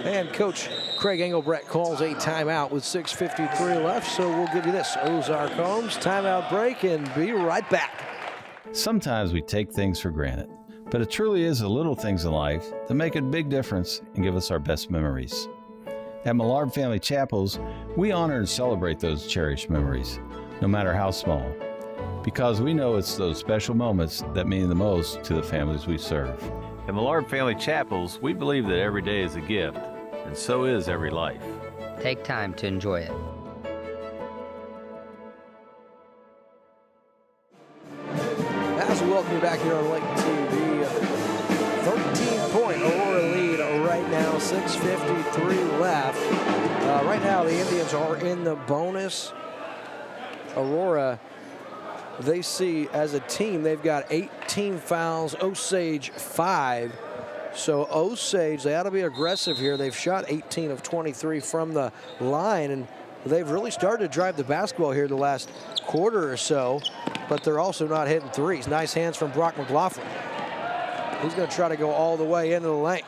And Coach Craig Engelbrecht calls a timeout with 6:53 left, so we'll give you this. Ozark Homes timeout break and be right back. Sometimes we take things for granted, but it truly is the little things in life that make a big difference and give us our best memories. At Millard Family Chapels, we honor and celebrate those cherished memories, no matter how small, because we know it's those special moments that mean the most to the families we serve. At Millard Family Chapels, we believe that every day is a gift, and so is every life. Take time to enjoy it. As we welcome you back here on Lake TV, 13-point Aurora lead right now, 6:53 left. Right now, the Indians are in the bonus. Aurora, they see as a team, they've got 18 fouls, Osage 5. So Osage, they ought to be aggressive here. They've shot 18 of 23 from the line, and they've really started to drive the basketball here the last quarter or so, but they're also not hitting threes. Nice hands from Brock McLaughlin. He's going to try to go all the way into the lane.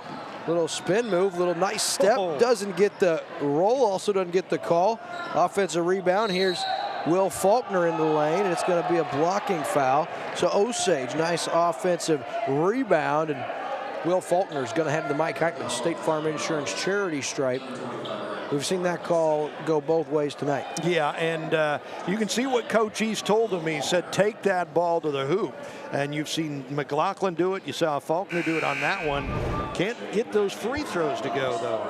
Little spin move, little nice step. Doesn't get the roll, also doesn't get the call. Offensive rebound. Here's Will Faulkner in the lane, and it's going to be a blocking foul. So Osage, nice offensive rebound, and Will Faulkner is going to head to the Mike Heitman State Farm Insurance charity stripe. We've seen that call go both ways tonight. Yeah, and you can see what Coach East told him. He said, take that ball to the hoop. And you've seen McLaughlin do it. You saw Faulkner do it on that one. Can't get those free throws to go, though.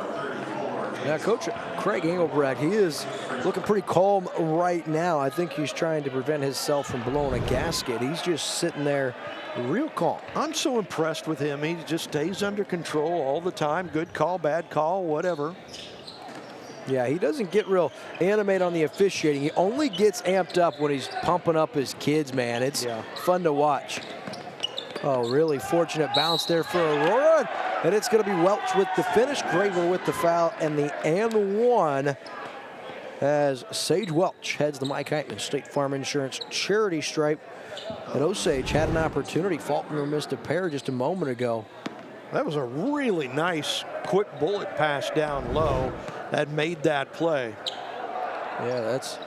Yeah, Coach Craig Engelbrecht, he is looking pretty calm right now. I think he's trying to prevent himself from blowing a gasket. He's just sitting there real calm. I'm so impressed with him. He just stays under control all the time. Good call, bad call, whatever. Yeah, he doesn't get real animated on the officiating. He only gets amped up when he's pumping up his kids, man. It's fun to watch. Oh, really fortunate bounce there for Aurora. and it's going to be Welch with the finish, Graber with the foul, and the and one as Sage Welch heads the Mike Heitman State Farm Insurance charity stripe. And Osage had an opportunity. Faulkner missed a pair just a moment ago. That was a really nice, quick bullet pass down low that made that play. Yeah, that's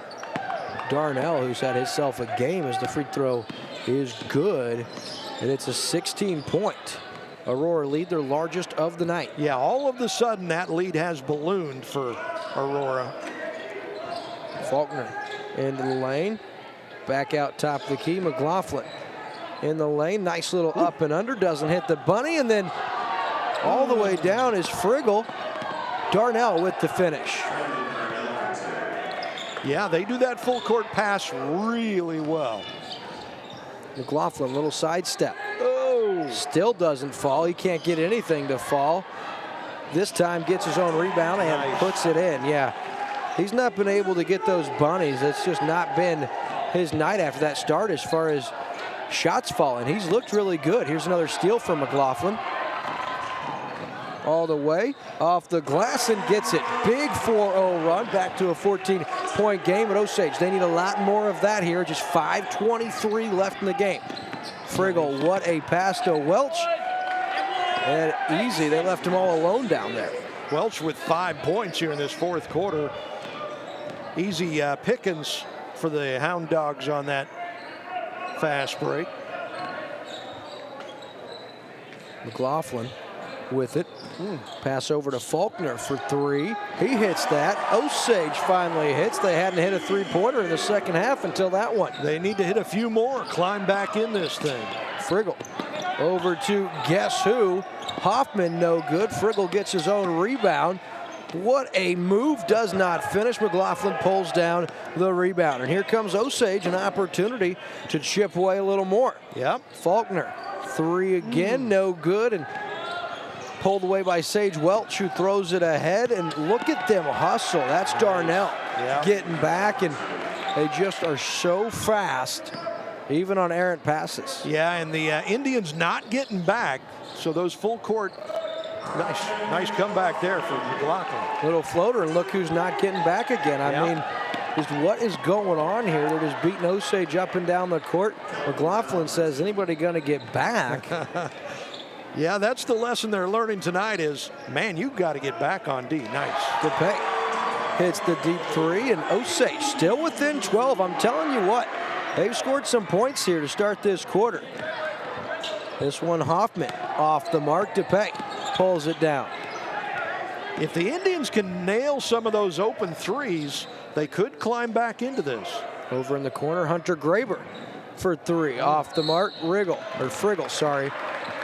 Darnell, who's had himself a game as the free throw is good. And it's a 16-point Aurora lead, their largest of the night. Yeah, all of a sudden that lead has ballooned for Aurora. Faulkner into the lane. Back out top of the key, McLaughlin in the lane. Nice little up and under, doesn't hit the bunny, and then all the way down is Friggle. Darnell with the finish. Yeah, they do that full court pass really well. McLaughlin, little sidestep. Oh, still doesn't fall. He can't get anything to fall. This time gets his own rebound and puts it in. Yeah, he's not been able to get those bunnies. It's just not been his night after that start as far as shots falling. He's looked really good. Here's another steal from McLaughlin. All the way off the glass and gets it. Big 4-0 run back to a 14-point game at Osage. They need a lot more of that here. Just 5:23 left in the game. Friggle, what a pass to Welch. And easy, they left him all alone down there. Welch with 5 points here in this fourth quarter. Easy pickings for the Hound Dogs on that fast break. McLaughlin with it. Pass over to Faulkner for three. He hits that. Osage finally hits. They hadn't hit a three-pointer in the second half until that one. They need to hit a few more, climb back in this thing. Friggle over to guess who? Hoffman, no good. Friggle gets his own rebound. What a move, does not finish. McLaughlin pulls down the rebound. And here comes Osage, an opportunity to chip away a little more. Yep. Faulkner, three again, no good. And pulled away by Sage Welch, who throws it ahead. And look at them hustle. That's Darnell getting back. And they just are so fast, even on errant passes. Yeah, and the Indians not getting back. So those full court, nice comeback there for McLaughlin. Little floater, and look who's not getting back again. I mean, just what is going on here? They're just beating Osage up and down the court. McLaughlin says, anybody going to get back? Yeah, that's the lesson they're learning tonight is, man, you've got to get back on D. Nice. DePay hits the deep three, and Osage still within 12. I'm telling you what, they've scored some points here to start this quarter. This one, Hoffman off the mark. DePay pulls it down. If the Indians can nail some of those open threes, they could climb back into this. Over in the corner, Hunter Graber for three. Off the mark, Friggle, sorry.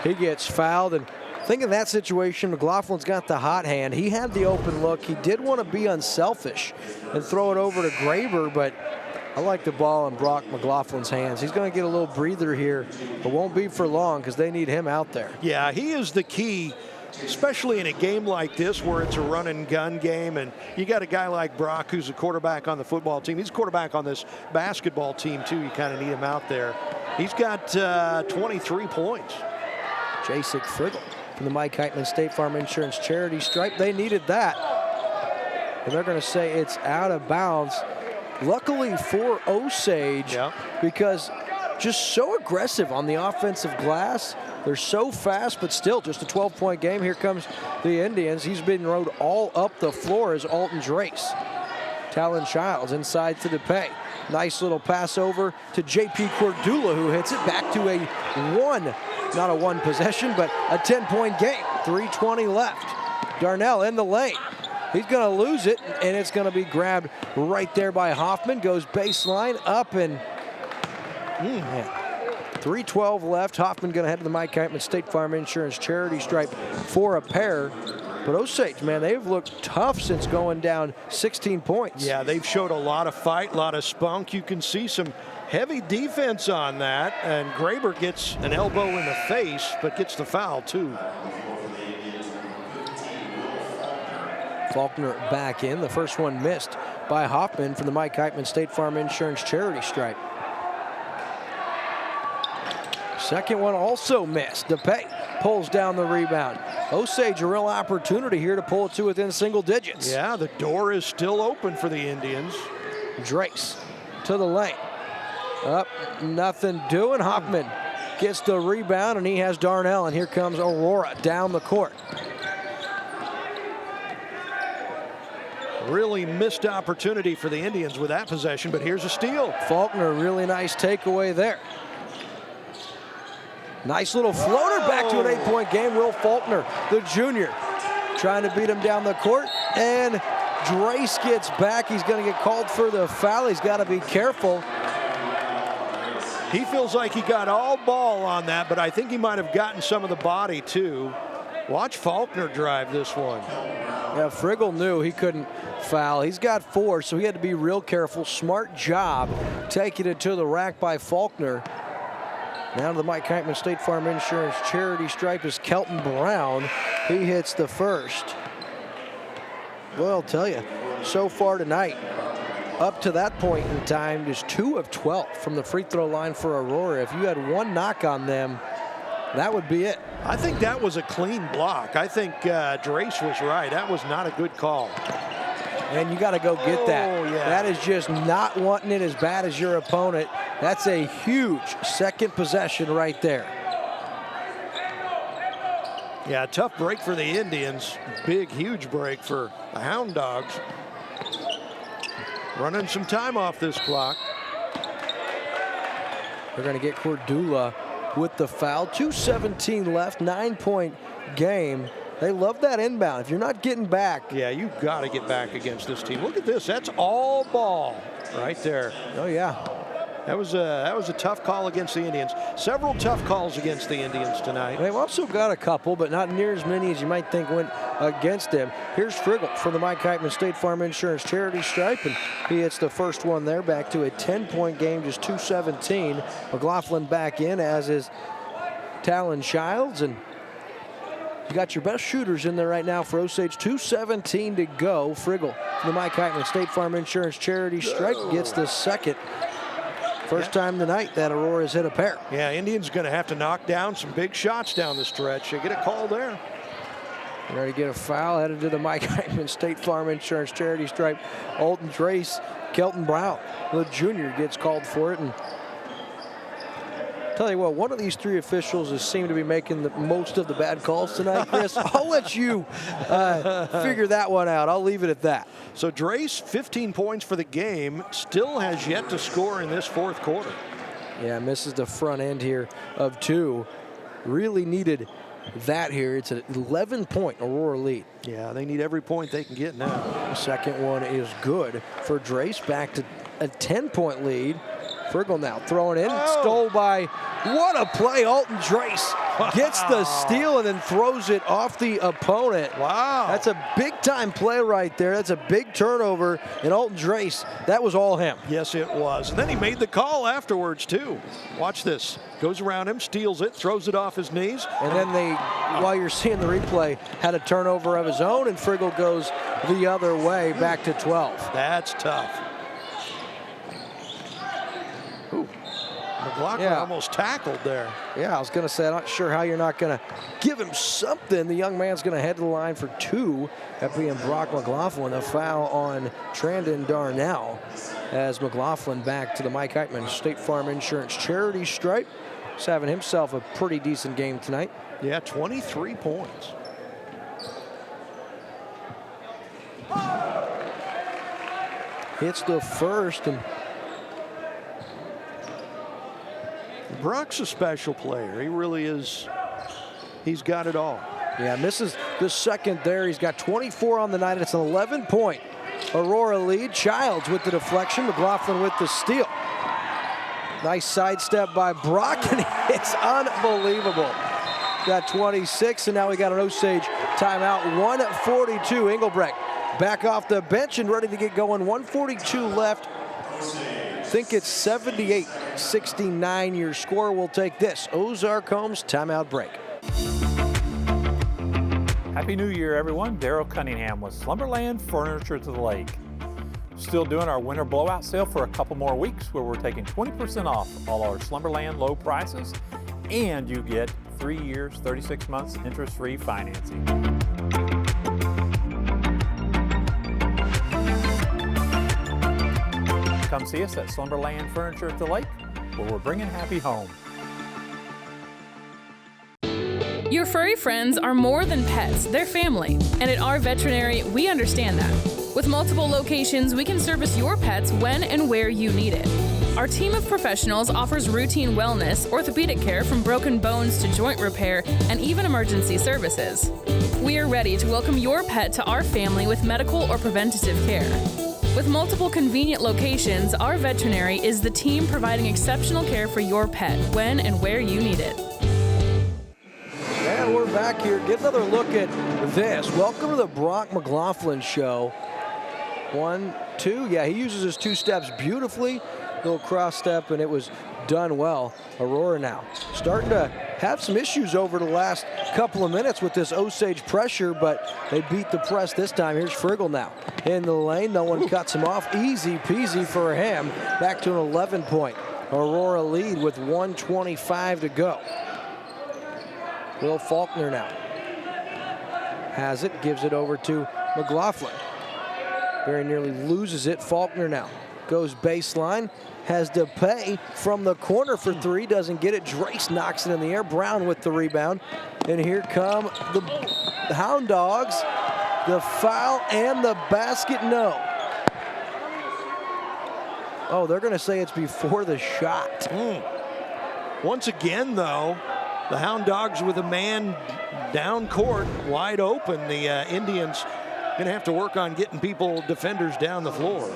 He gets fouled, and think in that situation, McLaughlin's got the hot hand. He had the open look. He did want to be unselfish and throw it over to Graber, but I like the ball in Brock McLaughlin's hands. He's going to get a little breather here, but won't be for long because they need him out there. Yeah, he is the key, especially in a game like this where it's a run and gun game, and you got a guy like Brock who's a quarterback on the football team. He's a quarterback on this basketball team too. You kind of need him out there. He's got 23 points. Jacek Friggle from the Mike Heitman State Farm Insurance charity stripe. They needed that, and they're going to say it's out of bounds. Luckily for Osage, because just so aggressive on the offensive glass. They're so fast, but still just a 12-point game. Here comes the Indians. He's been rode all up the floor as Alton Drace. Talon Childs inside to DePay. Nice little pass over to J.P. Cordula, who hits it back to a not a one possession, but a 10-point game. 3:20 left. Darnell in the lane. He's going to lose it, and it's going to be grabbed right there by Hoffman. Goes baseline up, and 3:12 left. Hoffman going to head to the Mike Heitman State Farm Insurance charity stripe for a pair. But Osage, man, they've looked tough since going down 16 points. Yeah, they've showed a lot of fight, a lot of spunk. You can see some heavy defense on that, and Graber gets an elbow in the face, but gets the foul too. Faulkner back in. The first one missed by Hoffman from the Mike Heitman State Farm Insurance charity stripe. Second one also missed. DePay pulls down the rebound. Osage, a real opportunity here to pull it to within single digits. Yeah, the door is still open for the Indians. Drace to the lane. Up, nothing doing. Hoffman gets the rebound, and he has Darnell, and here comes Aurora down the court. Really missed opportunity for the Indians with that possession, but here's a steal. Faulkner, really nice takeaway there. Nice little floater back to an 8-point game. Will Faulkner, the junior, trying to beat him down the court, and Drace gets back. He's going to get called for the foul. He's got to be careful. He feels like he got all ball on that, but I think he might have gotten some of the body too. Watch Faulkner drive this one. Yeah, Friggle knew he couldn't foul. He's got 4, so he had to be real careful. Smart job taking it to the rack by Faulkner. Now to the Mike Heitman State Farm Insurance charity stripe is Kelton Brown. He hits the first. Well, I'll tell you, so far tonight, up to that point in time, just 2 of 12 from the free throw line for Aurora. If you had one knock on them, that would be it. I think that was a clean block. I think Drace was right. That was not a good call. And you got to go get that. Yeah. That is just not wanting it as bad as your opponent. That's a huge second possession right there. Yeah, tough break for the Indians. Big, huge break for the Hound Dogs. Running some time off this clock. They're going to get Cordula with the foul. 2:17 left, 9-point game. They love that inbound. If you're not getting back. Yeah, you got to get back against this team. Look at this. That's all ball right there. Oh, yeah. That was a tough call against the Indians. Several tough calls against the Indians tonight. They've also got a couple, but not near as many as you might think went against them. Here's Friggle from the Mike Heitman State Farm Insurance charity stripe, and he hits the first one there, back to a 10-point game, just 2:17. McLaughlin back in, as is Talon Childs, and you got your best shooters in there right now for Osage. 2:17 to go. Friggle from the Mike Heitman State Farm Insurance charity stripe gets the second. First time tonight that Aurora's hit a pair. Yeah, Indians going to have to knock down some big shots down the stretch. They get a call there. They're going to get a foul headed to the Mike Heitman State Farm Insurance charity stripe. Alton Drace, Kelton Brown, the junior, gets called for it. And tell you what, one of these 3 officials has seemed to be making the most of the bad calls tonight, Chris. I'll let you figure that one out. I'll leave it at that. So Drace, 15 points for the game, still has yet to score in this fourth quarter. Yeah, misses the front end here of 2. Really needed that here. It's an 11-point Aurora lead. Yeah, they need every point they can get now. The second one is good for Drace, back to a 10-point lead. Friggle now throwing in, stole by, what a play, Alton Drace gets the steal and then throws it off the opponent. Wow. That's a big-time play right there. That's a big turnover, and Alton Drace, that was all him. Yes, it was. And then he made the call afterwards, too. Watch this. Goes around him, steals it, throws it off his knees. And then they, while you're seeing the replay, had a turnover of his own, and Friggle goes the other way, back to 12. That's tough. McLaughlin almost tackled there. Yeah, I was going to say, I'm not sure how you're not going to give him something. The young man's going to head to the line for 2, that being Brock McLaughlin. A foul on Trandon Darnell, as McLaughlin back to the Mike Heitman State Farm Insurance charity stripe. He's having himself a pretty decent game tonight. Yeah, 23 points. Hits the first, and Brock's a special player. He really is. He's got it all. Yeah, misses the second there. He's got 24 on the night. It's an 11-point Aurora lead. Childs with the deflection. McLaughlin with the steal. Nice sidestep by Brock, and it's unbelievable. Got 26, and now we got an Osage timeout. 1:42. Engelbrecht back off the bench and ready to get going. 1:42 left. I think it's 78-69. Your score will take this. Ozark Homes timeout break. Happy New Year, everyone. Daryl Cunningham with Slumberland Furniture to the Lake. Still doing our winter blowout sale for a couple more weeks, where we're taking 20% off all our Slumberland low prices, and you get 3 years, 36 months, interest-free financing. Come see us at Slumberland Furniture at the Lake, where we're bringing happy home. Your furry friends are more than pets, they're family. And at our veterinary, we understand that. With multiple locations, we can service your pets when and where you need it. Our team of professionals offers routine wellness, orthopedic care from broken bones to joint repair, and even emergency services. We are ready to welcome your pet to our family with medical or preventative care. With multiple convenient locations, our veterinary is the team providing exceptional care for your pet when and where you need it. And we're back here. Get another look at this. Welcome to the Brock McLaughlin Show. 1, 2. Yeah, he uses his 2 steps beautifully. Little cross step, and it was done well. Aurora now starting to have some issues over the last couple of minutes with this Osage pressure, but they beat the press this time. Here's Friggle now in the lane. No one cuts him off. Easy peasy for him. Back to an 11-point Aurora lead with 1:25 to go. Will Faulkner now has it, gives it over to McLaughlin. Very nearly loses it. Faulkner now goes baseline, has to pay from the corner for 3, doesn't get it. Drace knocks it in the air. Brown with the rebound. And here come the Hound Dogs. The foul and the basket, no. Oh, they're going to say it's before the shot. Once again, though, the Hound Dogs with a man down court, wide open. The Indians going to have to work on getting defenders down the floor.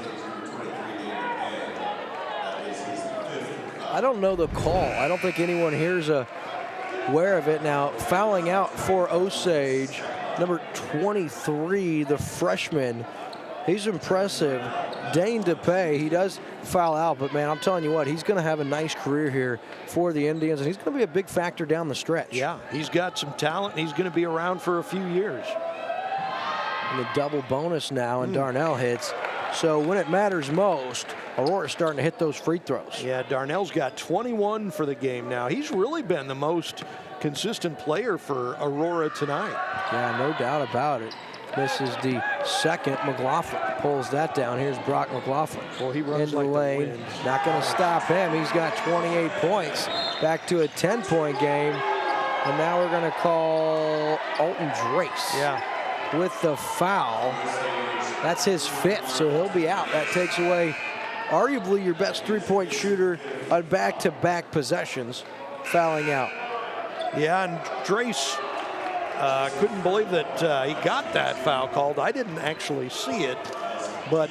I don't know the call. I don't think anyone here's aware of it. Now, fouling out for Osage, number 23, the freshman. He's impressive. Dane DePay, he does foul out, but man, I'm telling you what, he's going to have a nice career here for the Indians, and he's going to be a big factor down the stretch. Yeah, he's got some talent, and he's going to be around for a few years. And the double bonus now, and Darnell hits. So when it matters most, Aurora's starting to hit those free throws. Yeah, Darnell's got 21 for the game now. He's really been the most consistent player for Aurora tonight. Yeah, no doubt about it. This is the second. McLaughlin pulls that down. Here's Brock McLaughlin. Well, he runs into like the lane. Not going to stop him. He's got 28 points. Back to a 10-point game. And now we're going to call Alton Drace with the foul. That's his 5th, so he'll be out. That takes away arguably your best 3-point shooter on back-to-back possessions, fouling out. Yeah, and Drace couldn't believe that he got that foul called. I didn't actually see it, but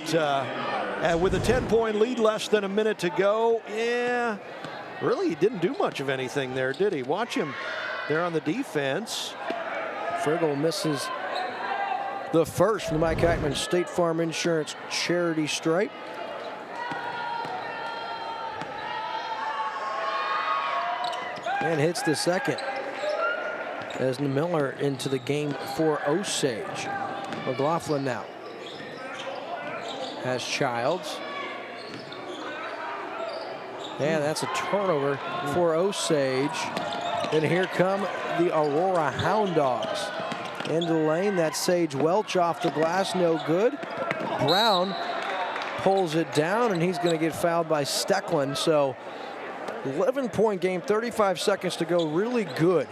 with a 10-point lead, less than a minute to go, yeah, really he didn't do much of anything there, did he? Watch him there on the defense. Friggle misses the first from the Mike Heitman State Farm Insurance charity stripe. And hits the second as Miller into the game for Osage. McLaughlin now has Childs. And that's a turnover for Osage. And here come the Aurora Hound Dogs. Into the lane, that's Sage Welch off the glass, no good. Brown pulls it down, and he's going to get fouled by Stecklin. So 11-point game, 35 seconds to go. Really good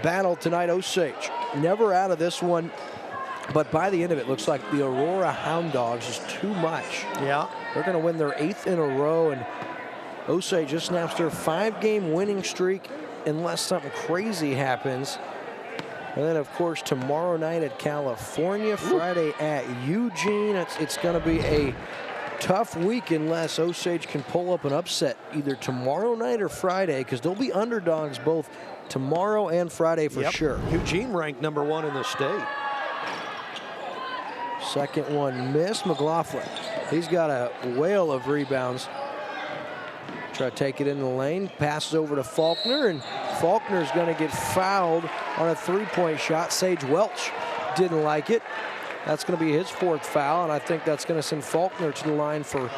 battle tonight. Osage never out of this one, but by the end of it, looks like the Aurora Hound Dogs is too much. Yeah. They're going to win their 8th in a row, and Osage just snaps their 5-game winning streak unless something crazy happens. And then, of course, tomorrow night at California, Friday at Eugene. It's going to be a tough week unless Osage can pull up an upset either tomorrow night or Friday, because they'll be underdogs both tomorrow and Friday for sure. Eugene ranked number 1 in the state. Second one missed. McLaughlin, he's got a whale of rebounds. Try to take it in the lane, passes over to Faulkner, and Faulkner's going to get fouled on a 3-point shot. Sage Welch didn't like it. That's going to be his 4th foul, and I think that's going to send Faulkner to the line for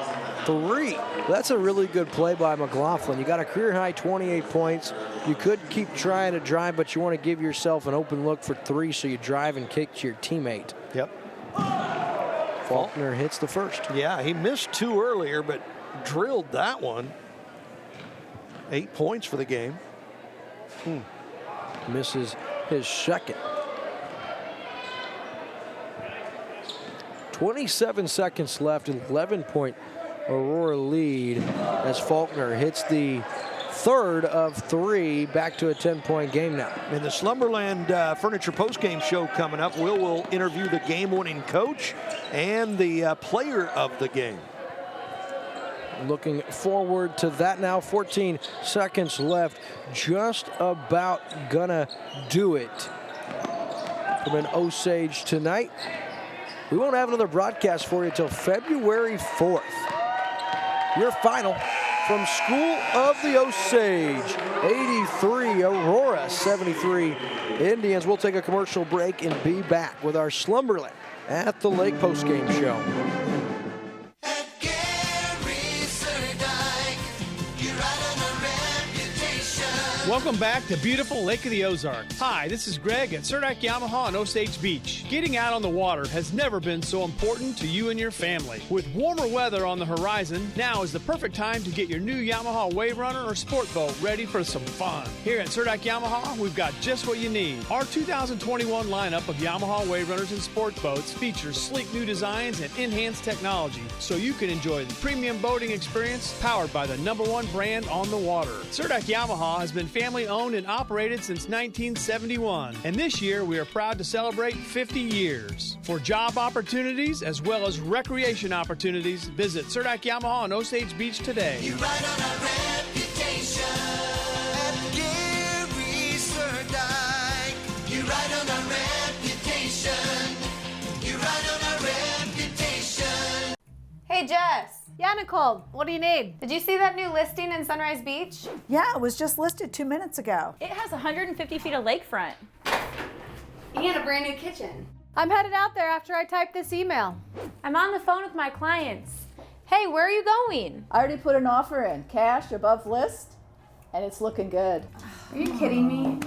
3. That's a really good play by McLaughlin. You got a career-high 28 points. You could keep trying to drive, but you want to give yourself an open look for 3, so you drive and kick to your teammate. Yep. Faulkner hits the first. Yeah, he missed 2 earlier, but drilled that one. 8 points for the game. Misses his second. 27 seconds left, 11-point Aurora lead as Faulkner hits the 3rd of 3, back to a 10-point game now. In the Slumberland Furniture postgame show coming up, we'll interview the game-winning coach and the player of the game. Looking forward to that now. 14 seconds left. Just about gonna do it from an Osage tonight. We won't have another broadcast for you until February 4th. Your final from School of the Osage. 83 Aurora, 73 Indians. We'll take a commercial break and be back with our Slumberland at the Lake postgame show. Welcome back to beautiful Lake of the Ozarks. Hi, this is Greg at Surdak Yamaha on Osage Beach. Getting out on the water has never been so important to you and your family. With warmer weather on the horizon, now is the perfect time to get your new Yamaha Wave Runner or sport boat ready for some fun. Here at Surdak Yamaha, we've got just what you need. Our 2021 lineup of Yamaha Wave Runners and sport boats features sleek new designs and enhanced technology, so you can enjoy the premium boating experience powered by the #1 brand on the water. Surdak Yamaha has been family owned and operated since 1971. And this year we are proud to celebrate 50 years. For job opportunities as well as recreation opportunities, visit Surdak Yamaha on Osage Beach today. You ride on our reputation at Gary Surdak. You ride on our reputation. You ride on our reputation. Hey, Jess. Yeah, Nicole, what do you need? Did you see that new listing in Sunrise Beach? Yeah, it was just listed 2 minutes ago. It has 150 feet of lakefront. And a brand new kitchen. I'm headed out there after I type this email. I'm on the phone with my clients. Hey, where are you going? I already put an offer in, cash above list, and it's looking good. Are you kidding me?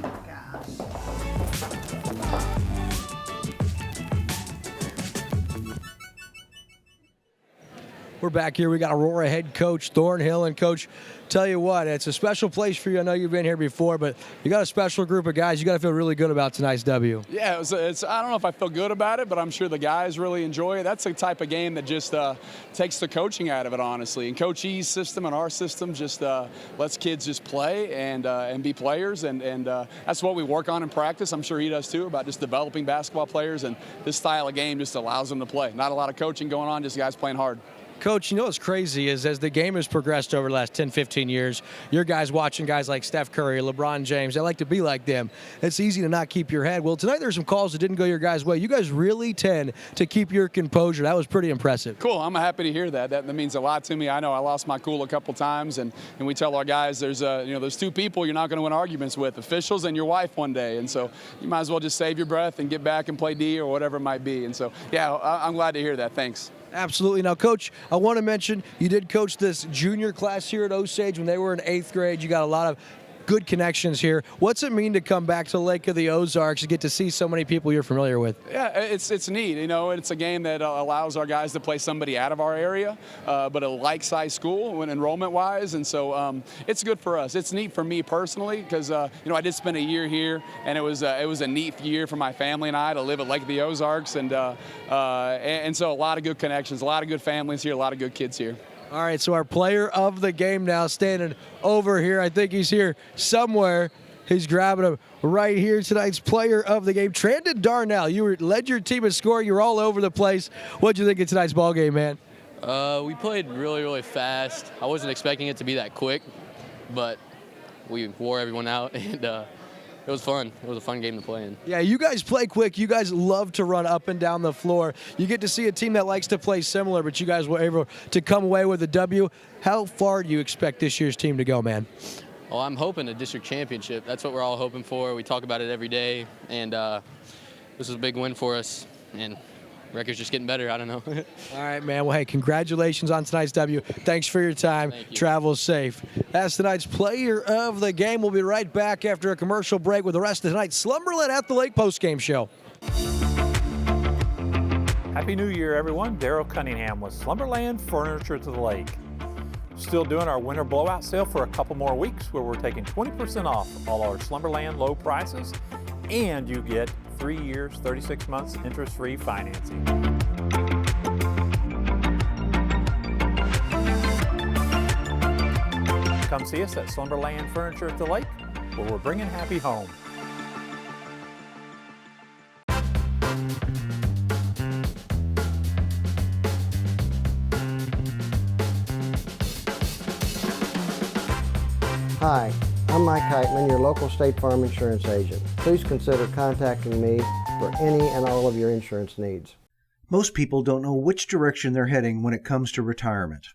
We're back here. We got Aurora head coach Thornhill. And coach, tell you what, it's a special place for you. I know you've been here before, but you got a special group of guys you got to feel really good about tonight's W. Yeah, it's I don't know if I feel good about it, but I'm sure the guys really enjoy it. That's the type of game that just takes the coaching out of it, honestly. And Coach E's system and our system just lets kids just play and be players, and that's what we work on in practice. I'm sure he does too, about just developing basketball players, and this style of game just allows them to play. Not a lot of coaching going on, just guys playing hard. Coach, you know what's crazy is as the game has progressed over the last 10, 15 years, your guys watching guys like Steph Curry, LeBron James, they like to be like them. It's easy to not keep your head. Well, tonight there's some calls that didn't go your guys' way. You guys really tend to keep your composure. That was pretty impressive. Cool. I'm happy to hear that. That means a lot to me. I know I lost my cool a couple times, and we tell our guys there's two people you're not going to win arguments with, officials and your wife one day. And so you might as well just save your breath and get back and play D or whatever it might be. And so, yeah, I'm glad to hear that. Thanks. Absolutely. Now, Coach, I want to mention you did coach this junior class here at Osage when they were in 8th grade. You got a lot of good connections here. What's it mean to come back to Lake of the Ozarks and get to see so many people you're familiar with? Yeah, it's neat. It's a game that allows our guys to play somebody out of our area, but a like-sized school when enrollment-wise, and so it's good for us. It's neat for me personally because I did spend a year here, and it was a neat year for my family and I to live at Lake of the Ozarks, and so a lot of good connections, a lot of good families here, a lot of good kids here. All right, so our player of the game now standing over here. I think he's here somewhere. He's grabbing him right here. Tonight's player of the game, Trandon Darnell. You led your team in scoring. You were all over the place. What'd you think of tonight's ball game, man? We played really, really fast. I wasn't expecting it to be that quick, but we wore everyone out, and it was fun. It was a fun game to play in. Yeah, you guys play quick. You guys love to run up and down the floor. You get to see a team that likes to play similar, but you guys were able to come away with a W. How far do you expect this year's team to go, man? Well, I'm hoping a district championship. That's what we're all hoping for. We talk about it every day, and this is a big win for us, and record's just getting better. I don't know. All right, man. Well, hey, congratulations on tonight's W. Thanks for your time. Travel safe. That's tonight's player of the game. We'll be right back after a commercial break with the rest of tonight's Slumberland at the Lake postgame show. Happy New Year, everyone. Daryl Cunningham with Slumberland Furniture to the Lake. Still doing our winter blowout sale for a couple more weeks where we're taking 20% off all our Slumberland low prices, and you get 3 years, 36 months interest-free financing. Come see us at Slumberland Furniture at the Lake, where we're bringing happy home. Hi, I'm Mike Heitman, your local State Farm insurance agent. Please consider contacting me for any and all of your insurance needs. Most people don't know which direction they're heading when it comes to retirement,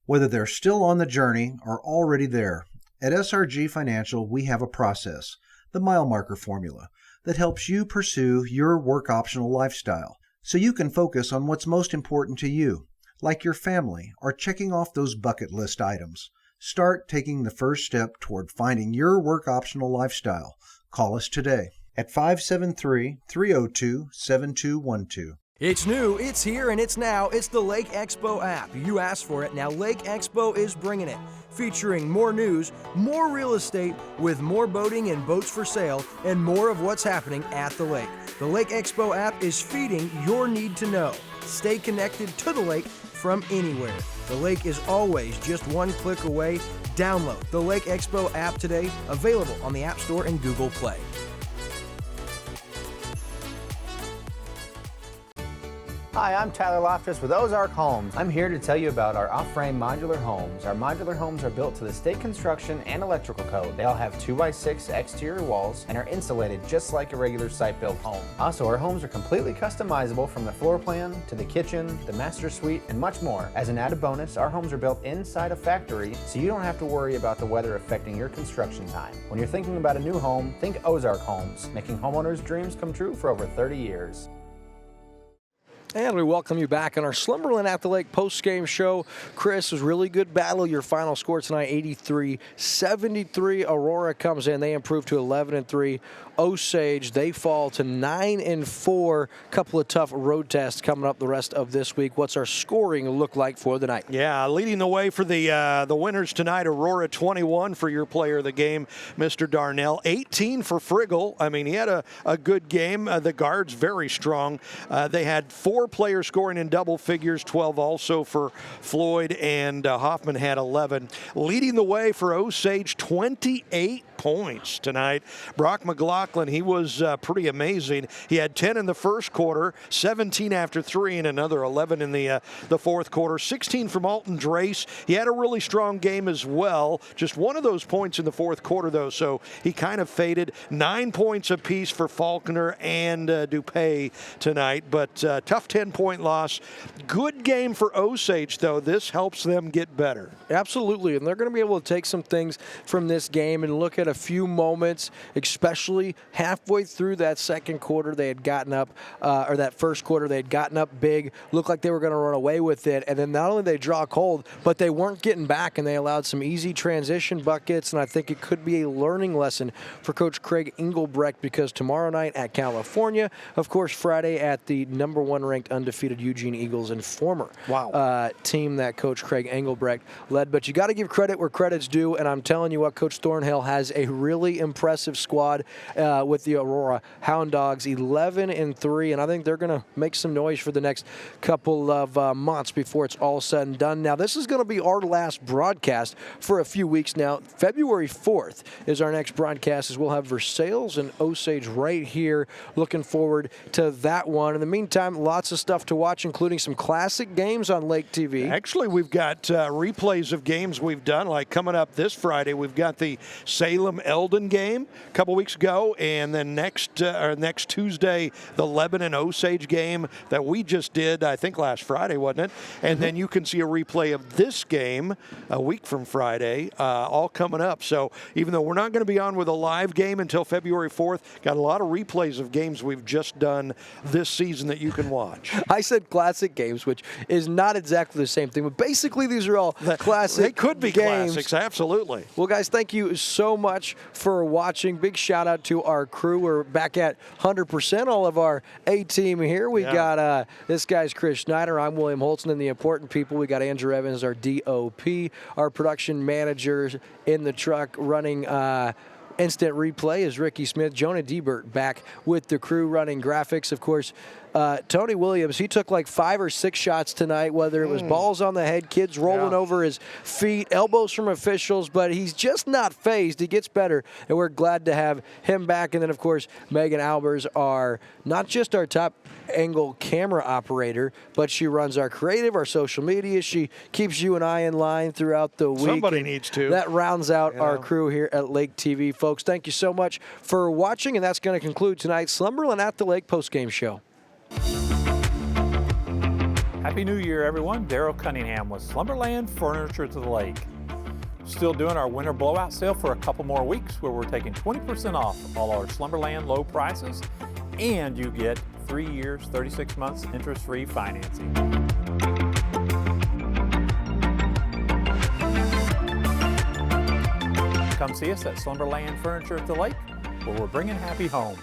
whether they're still on the journey or already there. At SRG Financial, we have a process, the mile marker formula, that helps you pursue your work optional lifestyle so you can focus on what's most important to you, like your family or checking off those bucket list items. Start taking the first step toward finding your work optional lifestyle. Call us today at 573-302-7212. It's new, it's here, and it's now. It's the Lake Expo app. You asked for it. Now Lake Expo is bringing it. Featuring more news, more real estate, with more boating and boats for sale, and more of what's happening at the lake. The Lake Expo app is feeding your need to know. Stay connected to the lake from anywhere. The lake is always just one click away. Download the Lake Expo app today, available on the App Store and Google Play. Hi, I'm Tyler Loftus with Ozark Homes. I'm here to tell you about our off-frame modular homes. Our modular homes are built to the state construction and electrical code. They all have 2x6 exterior walls and are insulated just like a regular site-built home. Also, our homes are completely customizable from the floor plan to the kitchen, the master suite, and much more. As an added bonus, our homes are built inside a factory, so you don't have to worry about the weather affecting your construction time. When you're thinking about a new home, think Ozark Homes, making homeowners' dreams come true for over 30 years. And we welcome you back on our Slumberland at the Lake post-game show. Chris, it was a really good battle. Your final score tonight, 83-73. Aurora comes in. They improve to 11-3. Osage, they fall to 9-4. Couple of tough road tests coming up the rest of this week. What's our scoring look like for the night? Yeah, leading the way for the winners tonight, Aurora 21 for your player of the game, Mr. Darnell. 18 for Friggle. I mean, he had a good game. The guards very strong. They had 4 players scoring in double figures, 12 also for Floyd, and Hoffman had 11. Leading the way for Osage, 28 points tonight. Brock McLaughlin, he was pretty amazing. He had 10 in the first quarter, 17 after 3, and another 11 in the fourth quarter. 16 from Alton Drace. He had a really strong game as well. Just one of those points in the fourth quarter, though, so he kind of faded. 9 points apiece for Faulkner and DuPay tonight, but tough 10-point loss. Good game for Osage, though. This helps them get better. Absolutely, and they're going to be able to take some things from this game and look at a few moments, especially halfway through that second quarter they had gotten up, or that first quarter they had gotten up big, looked like they were going to run away with it, and then not only did they draw cold, but they weren't getting back, and they allowed some easy transition buckets, and I think it could be a learning lesson for Coach Craig Engelbrecht, because tomorrow night at California, of course Friday at the number 1 ranked undefeated Eugene Eagles and former team that Coach Craig Engelbrecht led. But you got to give credit where credit's due, and I'm telling you what, Coach Thornhill has a really impressive squad with the Aurora Hound Dogs, 11-3, and I think they're going to make some noise for the next couple of months before it's all said and done. Now, this is going to be our last broadcast for a few weeks now. February 4th is our next broadcast, as we'll have Versailles and Osage right here. Looking forward to that one. In the meantime, lots of stuff to watch, including some classic games on Lake TV. Actually, we've got replays of games we've done, like coming up this Friday. We've got the Salem Salem-Eldon game a couple weeks ago, and then next Tuesday, the Lebanon-Osage game that we just did, I think last Friday, wasn't it? And then you can see a replay of this game a week from Friday, all coming up. So even though we're not going to be on with a live game until February 4th, got a lot of replays of games we've just done this season that you can watch. I said classic games, which is not exactly the same thing, but basically these are all classic They could be games. classics, absolutely. Well, guys, thank you so much for watching. Big shout out to our crew. We're back at 100%. All of our A-team here. We got this guy's Chris Schneider. I'm William Holtzen, and the important people. We got Andrew Evans, our DOP, our production managers in the truck running instant replay is Ricky Smith. Jonah Diebert back with the crew running graphics. Of course, Tony Williams, he took like 5 or 6 shots tonight, whether it was balls on the head, kids rolling over his feet, elbows from officials, but he's just not phased. He gets better, and we're glad to have him back. And then, of course, Megan Albers, our not just our top angle camera operator, but she runs our creative, our social media. She keeps you and I in line throughout the week. Somebody needs to. That rounds out our crew here at Lake TV. Folks, thank you so much for watching, and that's going to conclude tonight's Slumberland at the Lake postgame show. Happy New Year, everyone. Daryl Cunningham with Slumberland Furniture to the Lake. Still doing our winter blowout sale for a couple more weeks where we're taking 20% off all our Slumberland low prices, and you get 3 years, 36 months interest-free financing. Come see us at Slumberland Furniture at the Lake, where we're bringing happy home.